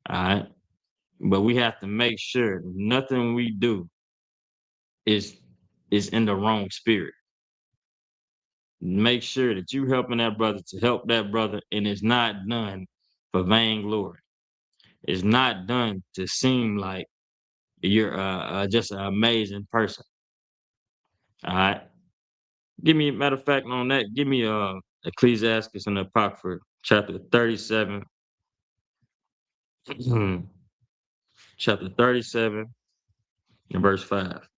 All right. But we have to make sure nothing we do is in the wrong spirit. make sure that you helping that brother to help that brother, and it's not done for vainglory. It's not done to seem like you're just an amazing person. All right. Give me, matter of fact, on that, give me Ecclesiastes and the Apocrypha, chapter 37. Chapter 37 and verse 5.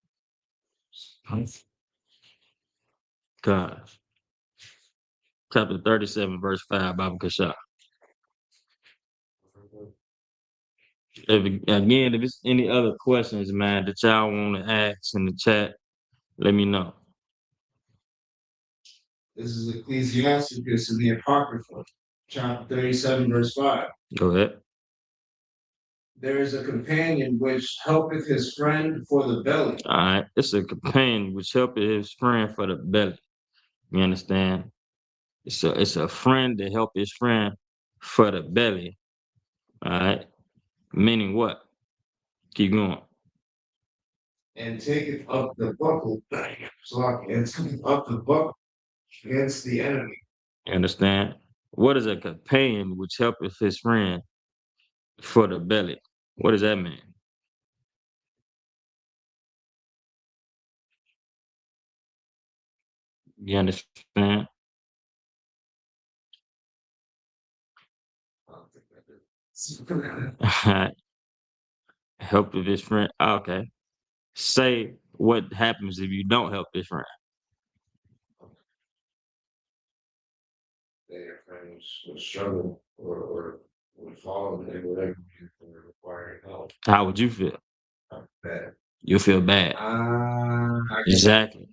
God. Chapter 37, verse 5, Baba Kasha. If it's any other questions, man, that y'all want to ask in the chat, let me know. This is Ecclesiasticus in the Apocrypha, chapter 37, verse 5. Go ahead. There is a companion which helpeth his friend for the belly. All right. It's a companion which helpeth his friend for the belly. You understand? It's a friend to help his friend for the belly. All right. Meaning what? Keep going. And taketh up the buckle, and taketh up the buckle against the enemy. You understand? What is a companion which helpeth his friend for the belly? What does that mean? You understand? Help his friend. Okay. Say what happens if you don't help this friend. Their friends would struggle or would fall and they would require help. How would you feel? Bad. You feel bad. Exactly.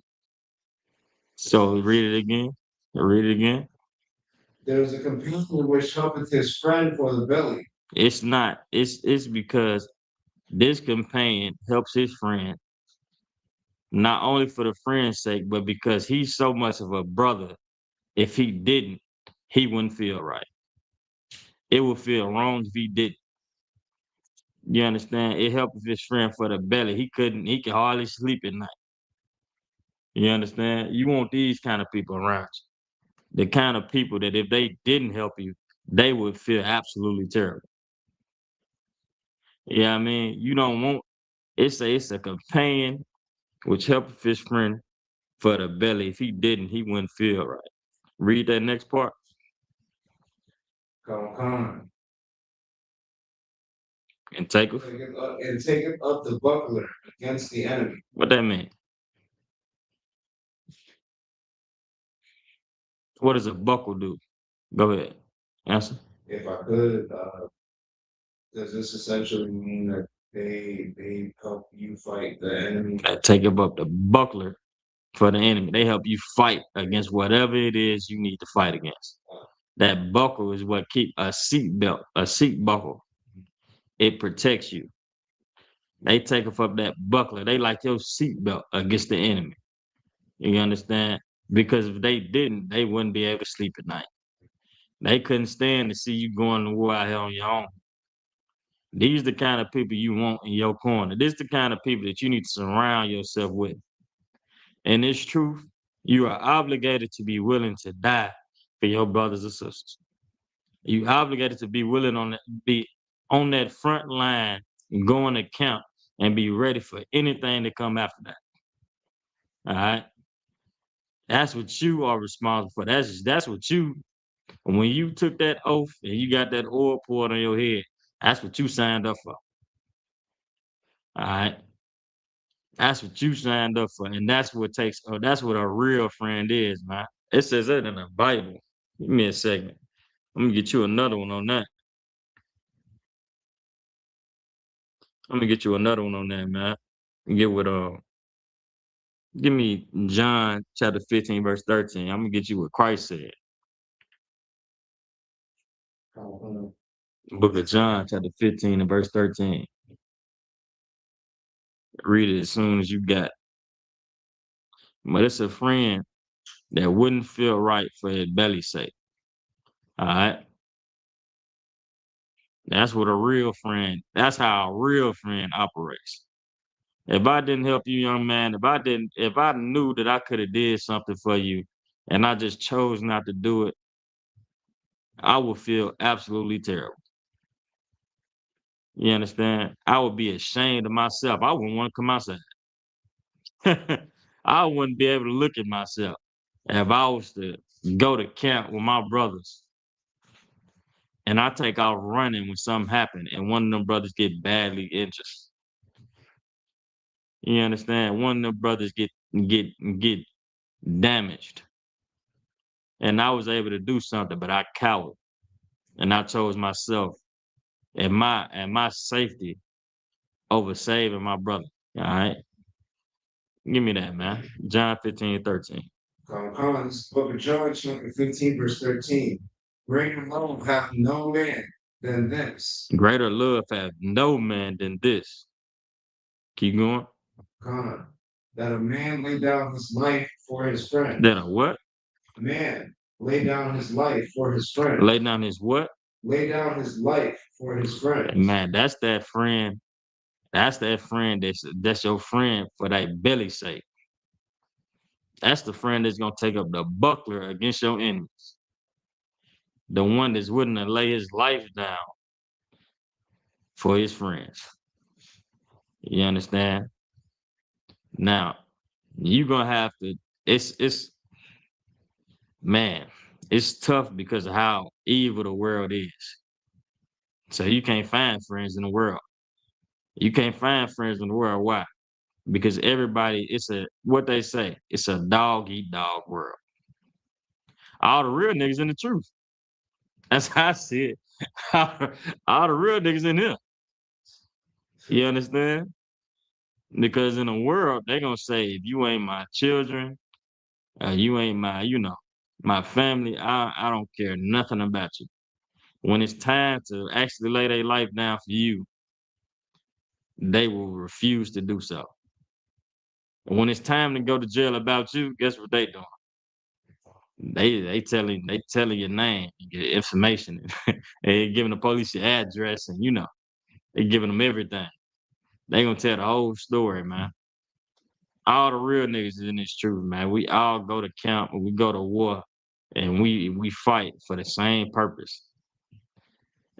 So read it again. Read it again. There's a companion which helpeth his friend for the belly. It's not. It's because this companion helps his friend not only for the friend's sake, but because he's so much of a brother. If he didn't, he wouldn't feel right. It would feel wrong if he didn't. You understand? It helped his friend for the belly. He could hardly sleep at night. You understand? You want these kind of people around you. The kind of people that if they didn't help you, they would feel absolutely terrible. Yeah, I mean, you don't want it's a companion which helped his friend for the belly. If he didn't, he wouldn't feel right. Read that next part. Come on. And take it. And taketh up the buckler against the enemy. What that mean? What does a buckle do? Go ahead. Answer. If I could, does this essentially mean that they help you fight the enemy? Take up the buckler for the enemy. They help you fight against whatever it is you need to fight against. That buckle is what keep a seat buckle. It protects you. They take up that buckler. They like your seatbelt against the enemy. You understand? Because if they didn't, they wouldn't be able to sleep at night. They couldn't stand to see you going to war out here on your own. These are the kind of people you want in your corner. This is the kind of people that you need to surround yourself with. And it's truth, you are obligated to be willing to die for your brothers and sisters. You obligated to be willing be on that front line, going to camp, and be ready for anything to come after that. All right. That's what you are responsible for. That's what you, when you took that oath and you got that oil poured on your head, that's what you signed up for. All right. That's what you signed up for. And that's what that's what a real friend is, man. It says that in the Bible. Give me a second. I'm gonna get you another one on that. I'm gonna get you another one on that, man. Get with give me John chapter 15, verse 13. I'm gonna get you what Christ said. Book of John, chapter 15 and verse 13. Read it as soon as you got it. But it's a friend that wouldn't feel right for his belly's sake. All right. That's what a real friend, that's how a real friend operates. If I didn't help you, young man, if I knew that I could have did something for you and I just chose not to do it, I would feel absolutely terrible. You understand? I would be ashamed of myself. I wouldn't want to come outside. I wouldn't be able to look at myself if I was to go to camp with my brothers and I take off running when something happened and one of them brothers get badly injured. You understand? One of them brothers get damaged. And I was able to do something, but I cowered. And I chose myself and my safety over saving my brother. All right. Give me that, man. John 15:13. This book of John, chapter 15, verse 13. Greater love hath no man than this. Greater love hath no man than this. Keep going. That a man lay down his life for his friend. That a what? A man lay down his life for his friend. Lay down his what? Lay down his life for his friend. Man, that's that friend. That's that friend that's your friend for that belly's sake. That's the friend that's gonna take up the buckler against your enemies. The one that's willing to lay his life down for his friends. You understand? Now, you're gonna have to, it's man, it's tough because of how evil the world is. So you can't find friends in the world. You can't find friends in the world. Why? Because everybody, what they say, it's a dog eat dog world. All the real niggas in the truth. That's how I see it. All the real niggas in here. You understand? Because in the world, they're gonna say, if you ain't my children, you ain't my, my family, I don't care nothing about you. When it's time to actually lay their life down for you, they will refuse to do so. And when it's time to go to jail about you, guess what they doing? They telling your name, your information, they giving the police your address, and they giving them everything. They gonna tell the whole story, man. All the real niggas is in this truth, man. We all go to camp and we go to war, and we fight for the same purpose,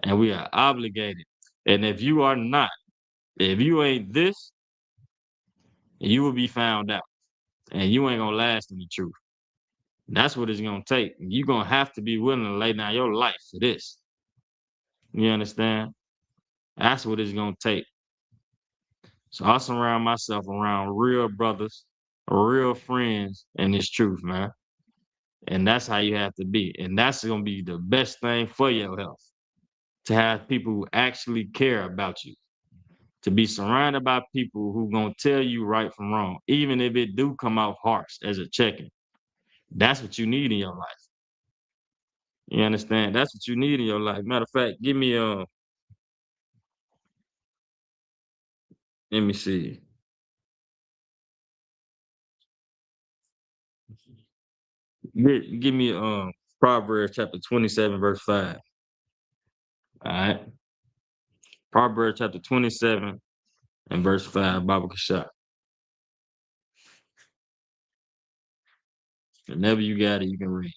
and we are obligated. And if you are not, if you ain't this, you will be found out, and you ain't gonna last in the truth. That's what it's gonna take. You're gonna have to be willing to lay down your life for this. You understand? That's what it's gonna take. So I surround myself around real brothers, real friends in this truth, man. And that's how you have to be. And that's gonna be the best thing for your health. To have people who actually care about you. To be surrounded by people who gonna tell you right from wrong, even if it do come off harsh as a check-in. That's what you need in your life. You understand? That's what you need in your life. Matter of fact, give me let me see. Give me Proverbs chapter 27, verse 5. All right. Proverbs chapter 27 and verse 5, Baba Kashak. Whenever you got it, you can read.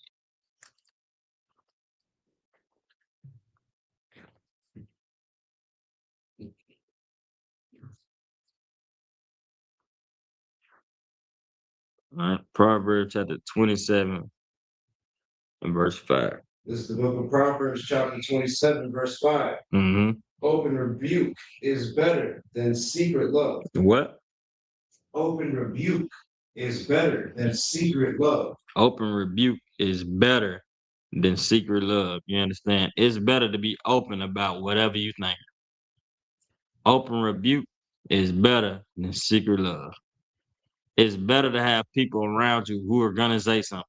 All right. Proverbs chapter 27 and verse 5. This is the book of Proverbs, chapter 27, verse 5. Mm-hmm. Open rebuke is better than secret love. What? Open rebuke is better than secret love. Open rebuke is better than secret love. You understand? It's better to be open about whatever you think. Open rebuke is better than secret love. It's better to have people around you who are gonna say something,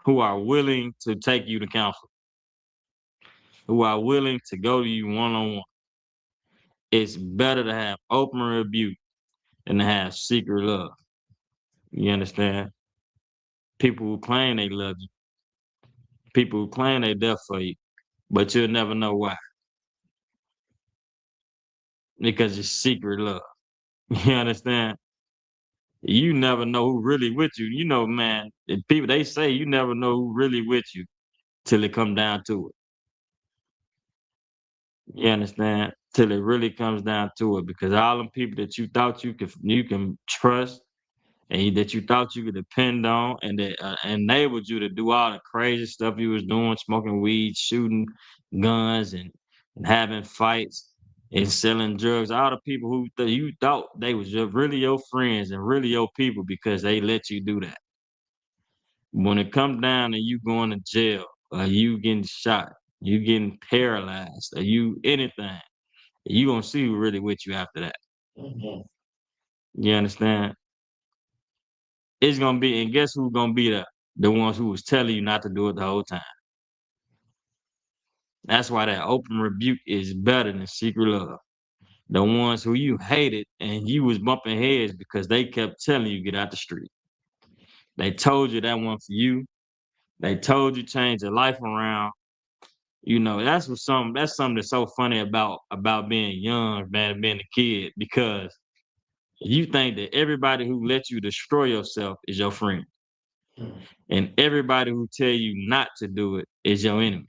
who are willing to take you to counsel, who are willing to go to you one-on-one. It's better to have open rebuke than to have secret love. You understand? People who claim they love you, people who claim they death for you, but you'll never know why. Because it's secret love. You understand? You never know who really with you. You know, man, people, they say you never know who really with you till it come down to it. You understand? Till it really comes down to it, because all them people that you thought you can trust and that you thought you could depend on, and that enabled you to do all the crazy stuff you was doing, smoking weed, shooting guns, and having fights and selling drugs. All the people who you thought they was really your friends and really your people because they let you do that. When it comes down and you going to jail, or you getting shot, you getting paralyzed, or you anything, you gonna see who really with you after that. Mhm. You understand? It's gonna be, and guess who's gonna be the ones who was telling you not to do it the whole time. That's why that open rebuke is better than secret love. The ones who you hated and you was bumping heads because they kept telling you get out the street. They told you that one for you. They told you change your life around. You know, that's something that's so funny about being young, man, being a kid, because you think that everybody who lets you destroy yourself is your friend. Mhm. And everybody who tell you not to do it is your enemy.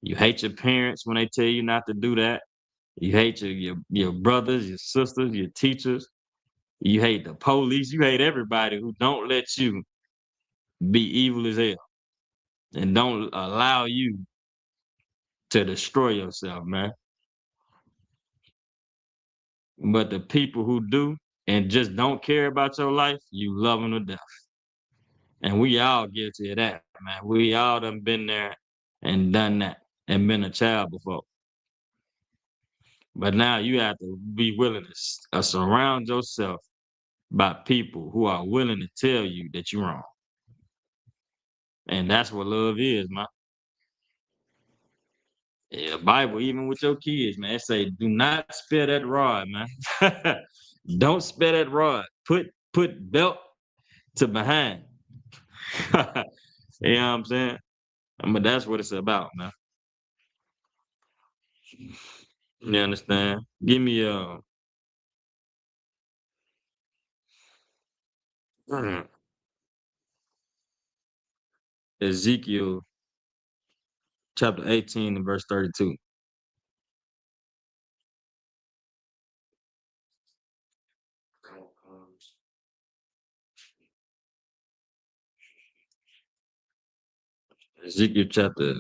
You hate your parents when they tell you not to do that. You hate your brothers, your sisters, your teachers. You hate the police. You hate everybody who don't let you be evil as hell and don't allow you to destroy yourself, man. But the people who do and just don't care about your life, you love them to death. And we all guilty of that, man. We all done been there and done that and been a child before. But now you have to be willing to surround yourself by people who are willing to tell you that you're wrong. And that's what love is, man. Yeah, Bible, even with your kids, man, it say, do not spare that rod, man. Don't spare that rod. Put belt to behind. You know what I'm saying? But that's what it's about, man. You understand? Give me Ezekiel chapter 18 and verse 32. Ezekiel chapter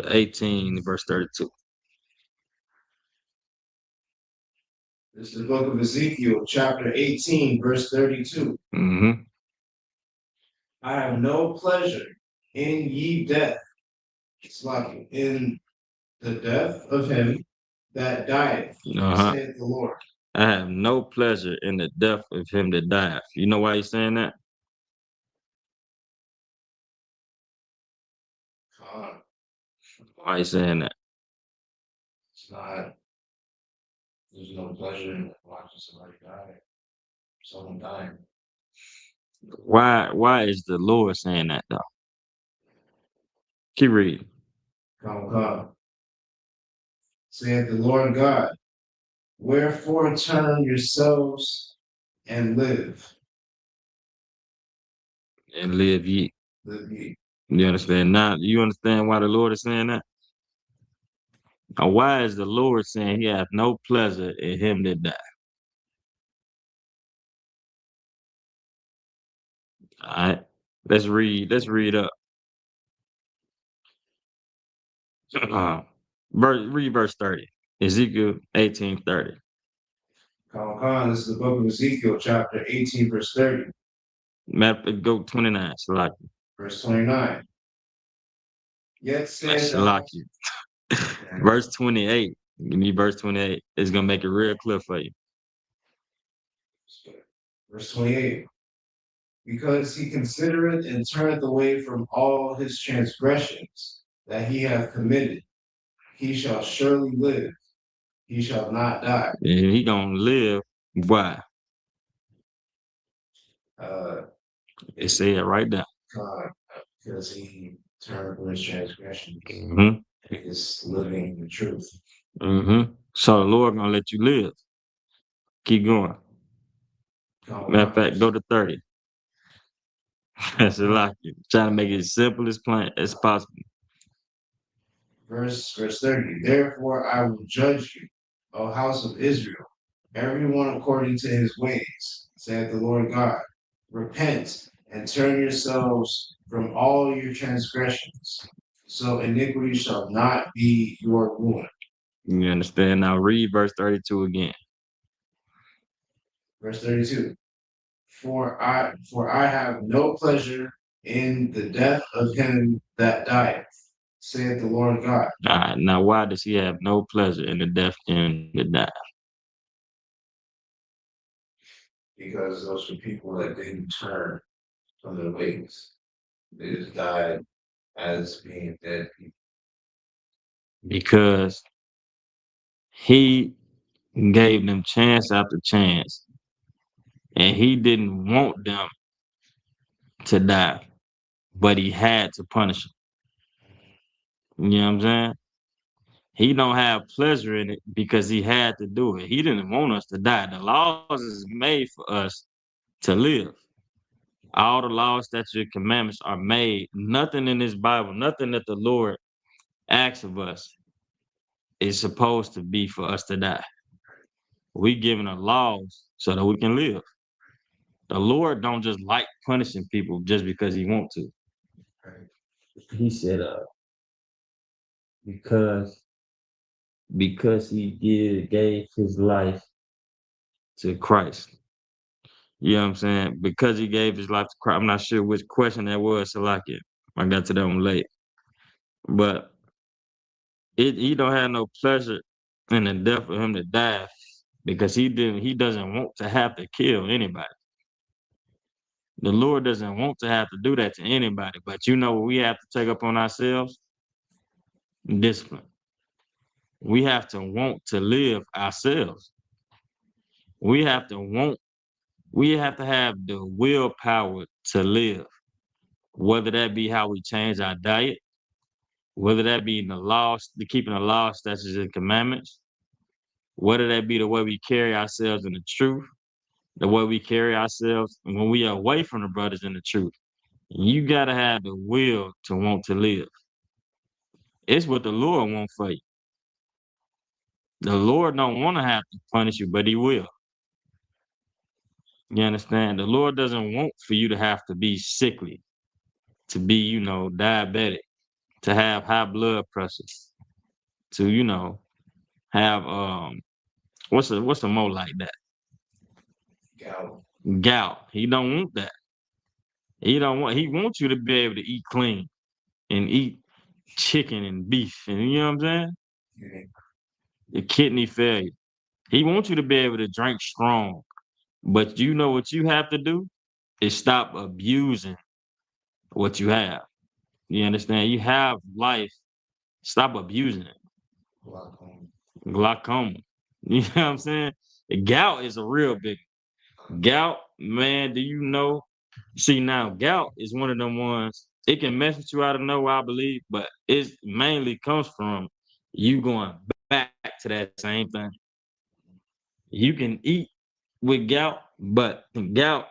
18 verse 32. This is the book of Ezekiel, chapter 18, verse 32. Mm-hmm. I have no pleasure in ye death. It's like in the death of him that dieth, Uh-huh. saith the Lord. I have no pleasure in the death of him that dieth. You know why he's saying that? God, Why he's saying that? it's not, there's no pleasure in watching somebody die. Someone dying. Why is the Lord saying that though? Keep reading. Come. Saith the Lord God. Wherefore turn yourselves and live. And live ye. Live ye. You understand? Now you understand why the Lord is saying that? Now, why is the Lord saying he hath no pleasure in him that die? All right. Let's read up. Read verse 30. Ezekiel 18:30. Come. This is the book of Ezekiel, chapter 18, verse 30. Go 29. Salaki. Verse 29. Yet said Salaki. Verse 28. Give me verse 28. It's gonna make it real clear for you. Verse 28. Because he considereth and turneth away from all his transgressions that he hath committed, he shall surely live. He shall not die. And he gonna live. Why? It said right there. Because he turned from his transgressions. Mm-hmm. He is living the truth. Mm-hmm. So the Lord gonna let you live. Keep going. Matter of fact, go to 30. That's a lot. Trying to make it as simple as possible. Verse 30. Therefore I will judge you, O house of Israel, everyone according to his ways, saith the Lord God. Repent and turn yourselves from all your transgressions, so iniquity shall not be your ruin. You understand? Now read verse 32 again. Verse 32. For I have no pleasure in the death of him that dieth, saith the Lord God. All right. Now, why does he have no pleasure in the death and the die? Because those were people that didn't turn from their ways. They just died as being dead people. Because he gave them chance after chance, and he didn't want them to die, but he had to punish them. You know what I'm saying? He don't have pleasure in it because he had to do it. He didn't want us to die. The laws is made for us to live. All the laws, statutes, commandments are made. Nothing in this Bible, nothing that the Lord asks of us is supposed to be for us to die. We given the laws so that we can live. The Lord don't just like punishing people just because he want to. He said, because he gave his life to Christ. You know what I'm saying? Because he gave his life to Christ. I'm not sure which question that was, Salakia. I got to that one late. But he don't have no pleasure in the death of him to die because he doesn't want to have to kill anybody. The Lord doesn't want to have to do that to anybody. But you know what we have to take up on ourselves? Discipline. We have to want to live ourselves. We have to have the willpower to live. Whether that be how we change our diet, whether that be keeping the law, statutes, and commandments, whether that be the way we carry ourselves in the truth, the way we carry ourselves when we are away from the brothers in the truth. You gotta have the will to want to live. It's what the Lord wants for you. The Lord don't want to have to punish you, but he will. You understand? The Lord doesn't want for you to have to be sickly, to be, diabetic, to have high blood pressure, to, have what's a more like that? Gout. He don't want that. He wants you to be able to eat clean and eat chicken and beef, and you know what I'm saying? The kidney failure. He wants you to be able to drink strong. But you know what you have to do is stop abusing what you have. You understand? You have life. Stop abusing it. Glaucoma. You know what I'm saying? The gout is a real big gout, man. Do you know? See, now gout is one of them ones. It can mess with you out of nowhere, I believe, but it mainly comes from you going back to that same thing. You can eat with gout, but gout,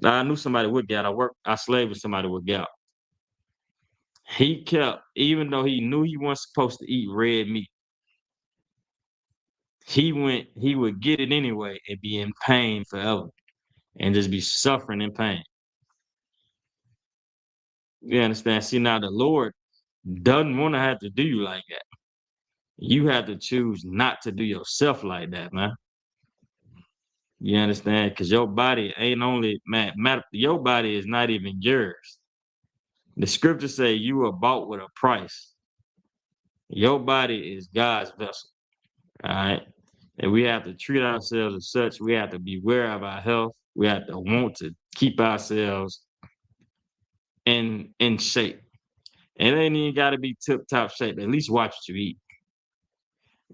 I knew somebody with gout. I slaved with somebody with gout. He kept, even though he knew he wasn't supposed to eat red meat, he would get it anyway and be in pain forever and just be suffering in pain. You understand? See, now the Lord doesn't want to have to do you like that. You have to choose not to do yourself like that, man. You understand? Because your body ain't only, man, your body is not even yours. The scriptures say you were bought with a price. Your body is God's vessel. All right. And we have to treat ourselves as such. We have to be aware of our health. We have to want to keep ourselves in shape. And it ain't even got to be tip-top shape. At least watch what you eat.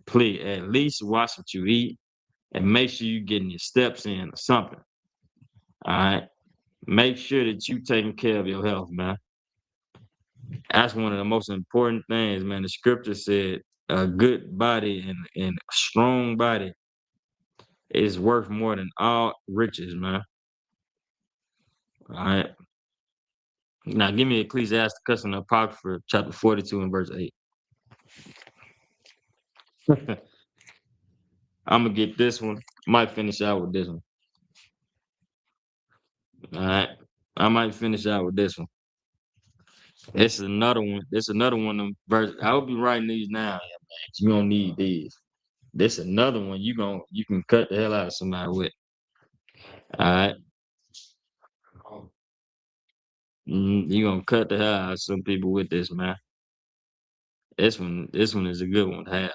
Please, at least watch what you eat and make sure you're getting your steps in or something. All right. Make sure that you taking care of your health, man. That's one of the most important things, man. The scripture said a good body and a strong body is worth more than all riches, man. All right. Now give me Ecclesiasticus and the Apocrypha, chapter 42 and verse 8. I'm gonna get this one. Might finish out with this one. All right. I might finish out with this one. It's another one. It's another one of them verse. I will be writing these now, yeah, man. You don't need these. This another one you can cut the hell out of somebody with. All right. You gonna cut the hell out of some people with this, man. This one is a good one to have.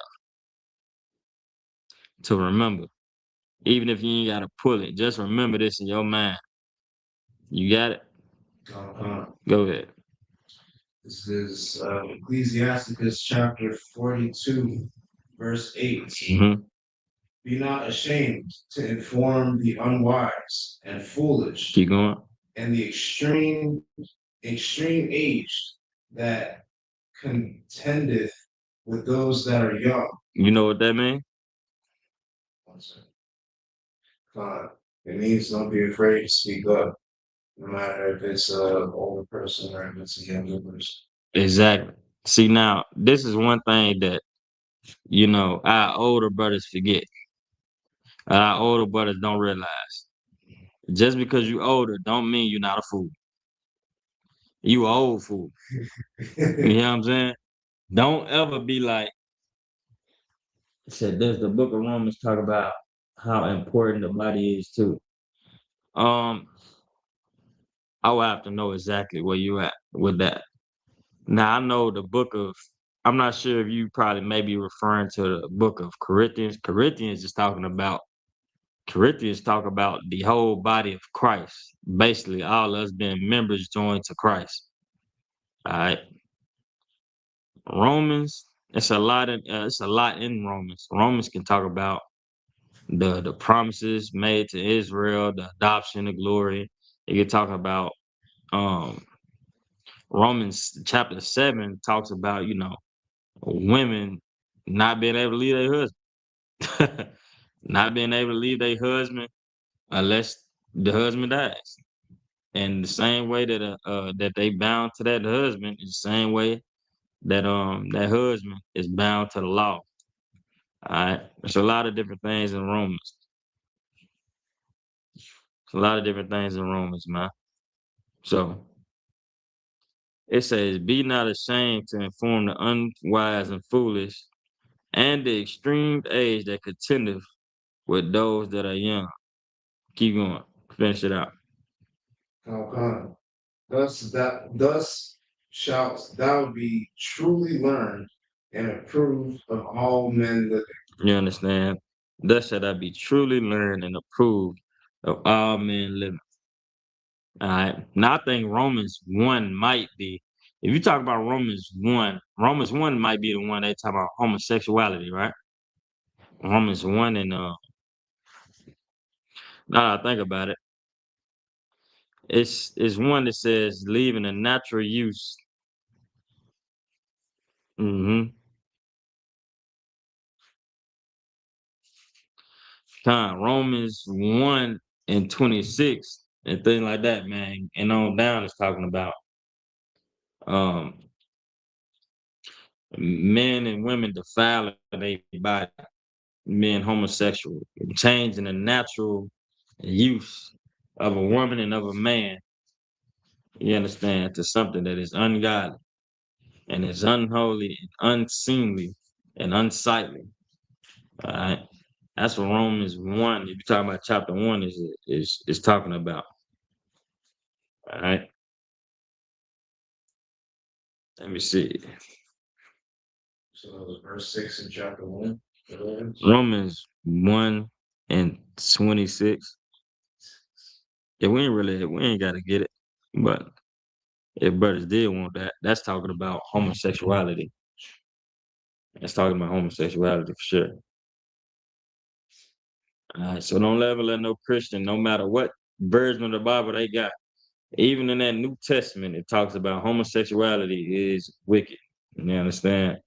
To remember. Even if you ain't gotta pull it, just remember this in your mind. You got it? Go ahead. This is Ecclesiasticus chapter 42, verse 8. Mhm. Be not ashamed to inform the unwise and foolish Keep going. and the extreme aged that contendeth with those that are young. You know what that means? One second. It means don't be afraid to speak up, no matter if it's an older person or if it's a younger person. Exactly. See, now this is one thing that our older brothers forget. Our older brothers don't realize. Just because you older don't mean you're not a fool. You a old fool. You know what I'm saying? Don't ever be like, said does the book of Romans talk about how important the body is too? I will have to know exactly where you at with that. Now I know I'm not sure if you probably may be referring to the book of Corinthians. Corinthians talk about the whole body of Christ. Basically, all us being members joined to Christ. All right. Romans, it's a lot in Romans. Romans can talk about the promises made to Israel, the adoption, the glory. It can talk about Romans chapter 7 talks about, women not being able to leave their husband. Not being able to leave their husband unless the husband dies. And the same way that they bound to that husband is the same way that that husband is bound to the law. All right. There's a lot of different things in Romans. There's a lot of different things in Romans, man. So it says, be not ashamed to inform the unwise and foolish and the extreme age that contendeth with those that are young. Keep going. Finish it out. Thus shalt thou be truly learned and approved of all men living. You understand? Thus shall I be truly learned and approved of all men living. All right. Now I think Romans 1 might be, if you talk about Romans 1 might be the one they talk about homosexuality, right? Romans 1 and now that I think about it, it's one that says leaving a natural use. Romans 1 and 26 and things like that, man. And on down is talking about men and women defiling their body, being homosexual, changing the natural use of a woman and of a man, you understand, to something that is ungodly and is unholy and unseemly and unsightly. All right. That's what Romans 1, if you're talking about chapter 1, is talking about. All right. Let me see. So that was verse 6 in chapter 1. Romans 1 and 26. Yeah, we ain't got to get it. But if brothers did want that, that's talking about homosexuality. That's talking about homosexuality for sure. All right, so don't ever let no Christian, no matter what version of the Bible they got, even in that New Testament, it talks about homosexuality is wicked. You understand?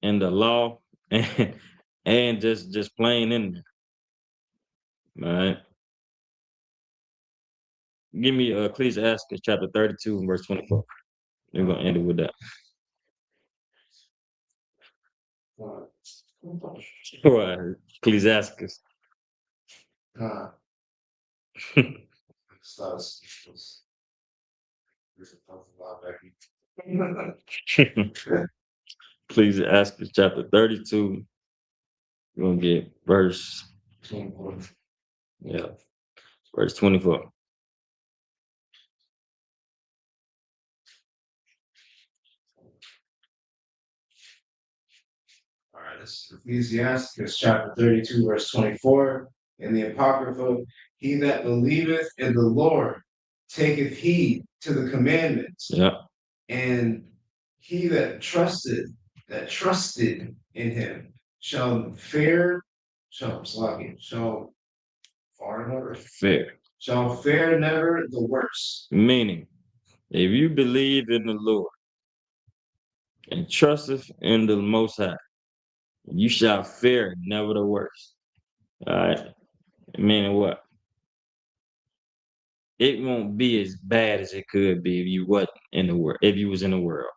In the law and just plain in there. All right. give me Ecclesiastes chapter 32 and verse 24. We're gonna end it with that. Ecclesiastes. Ecclesiastes chapter 32. We're gonna get verse 24. Yeah, verse 24. All right, this is Ecclesiastes chapter 32, verse 24. In the Apocrypha, he that believeth in the Lord taketh heed to the commandments. Yeah. And he that trusted in him shall fare never the worse. Meaning, if you believe in the Lord and trusteth in the Most High, you shall fare never the worse. All right. Meaning what? It won't be as bad as it could be if you wasn't in the world. If you was in the world,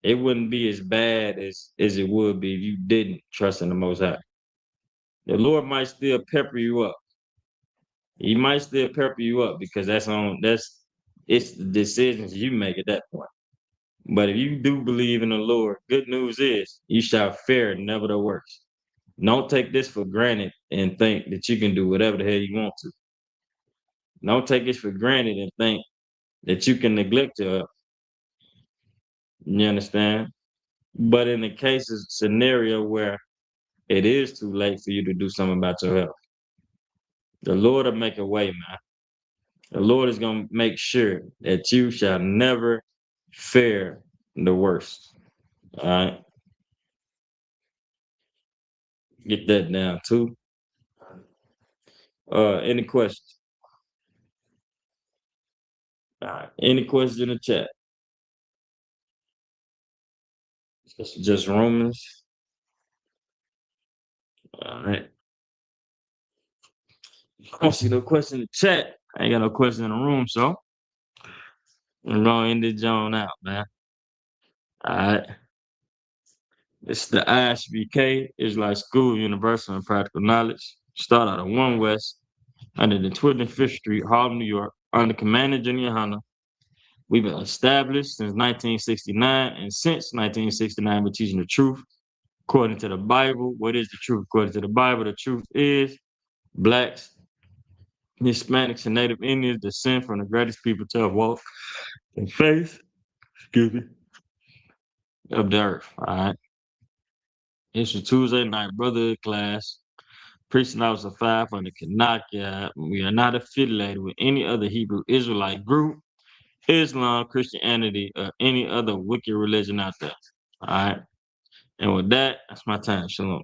it wouldn't be as bad as it would be if you didn't trust in the Most High. The Lord might still pepper you up. He might still pepper you up because it's the decisions you make at that point. But if you do believe in the Lord, good news is you shall fare never the worse. Don't take this for granted and think that you can do whatever the hell you want to. Don't take this for granted and think that you can neglect your health. You understand? But in the cases scenario where it is too late for you to do something about your health, the Lord will make a way, man. The Lord is going to make sure that you shall never fare the worst. All right? Get that down too. Any questions? All right. Any questions in the chat? Just Romans. All right. I don't see no question in the chat. I ain't got no question in the room, so I'm gonna end this joint out, man. All right. It's the ISBK, Israelite School of Universal and Practical Knowledge. Start out of 1 West under the 25th Street, Harlem, New York, under Commander Junior Hunter. We've been established since 1969, and since 1969, we're teaching the truth according to the Bible. What is the truth according to the Bible? The truth is Blacks, Hispanics, and Native Indians descend from the greatest people to have walked in faith, of the earth. All right. It's a Tuesday night brotherhood class. Preaching Officer 5 on the Kanaka. We are not affiliated with any other Hebrew Israelite group, Islam, Christianity, or any other wicked religion out there. All right. And with that, that's my time. Shalom.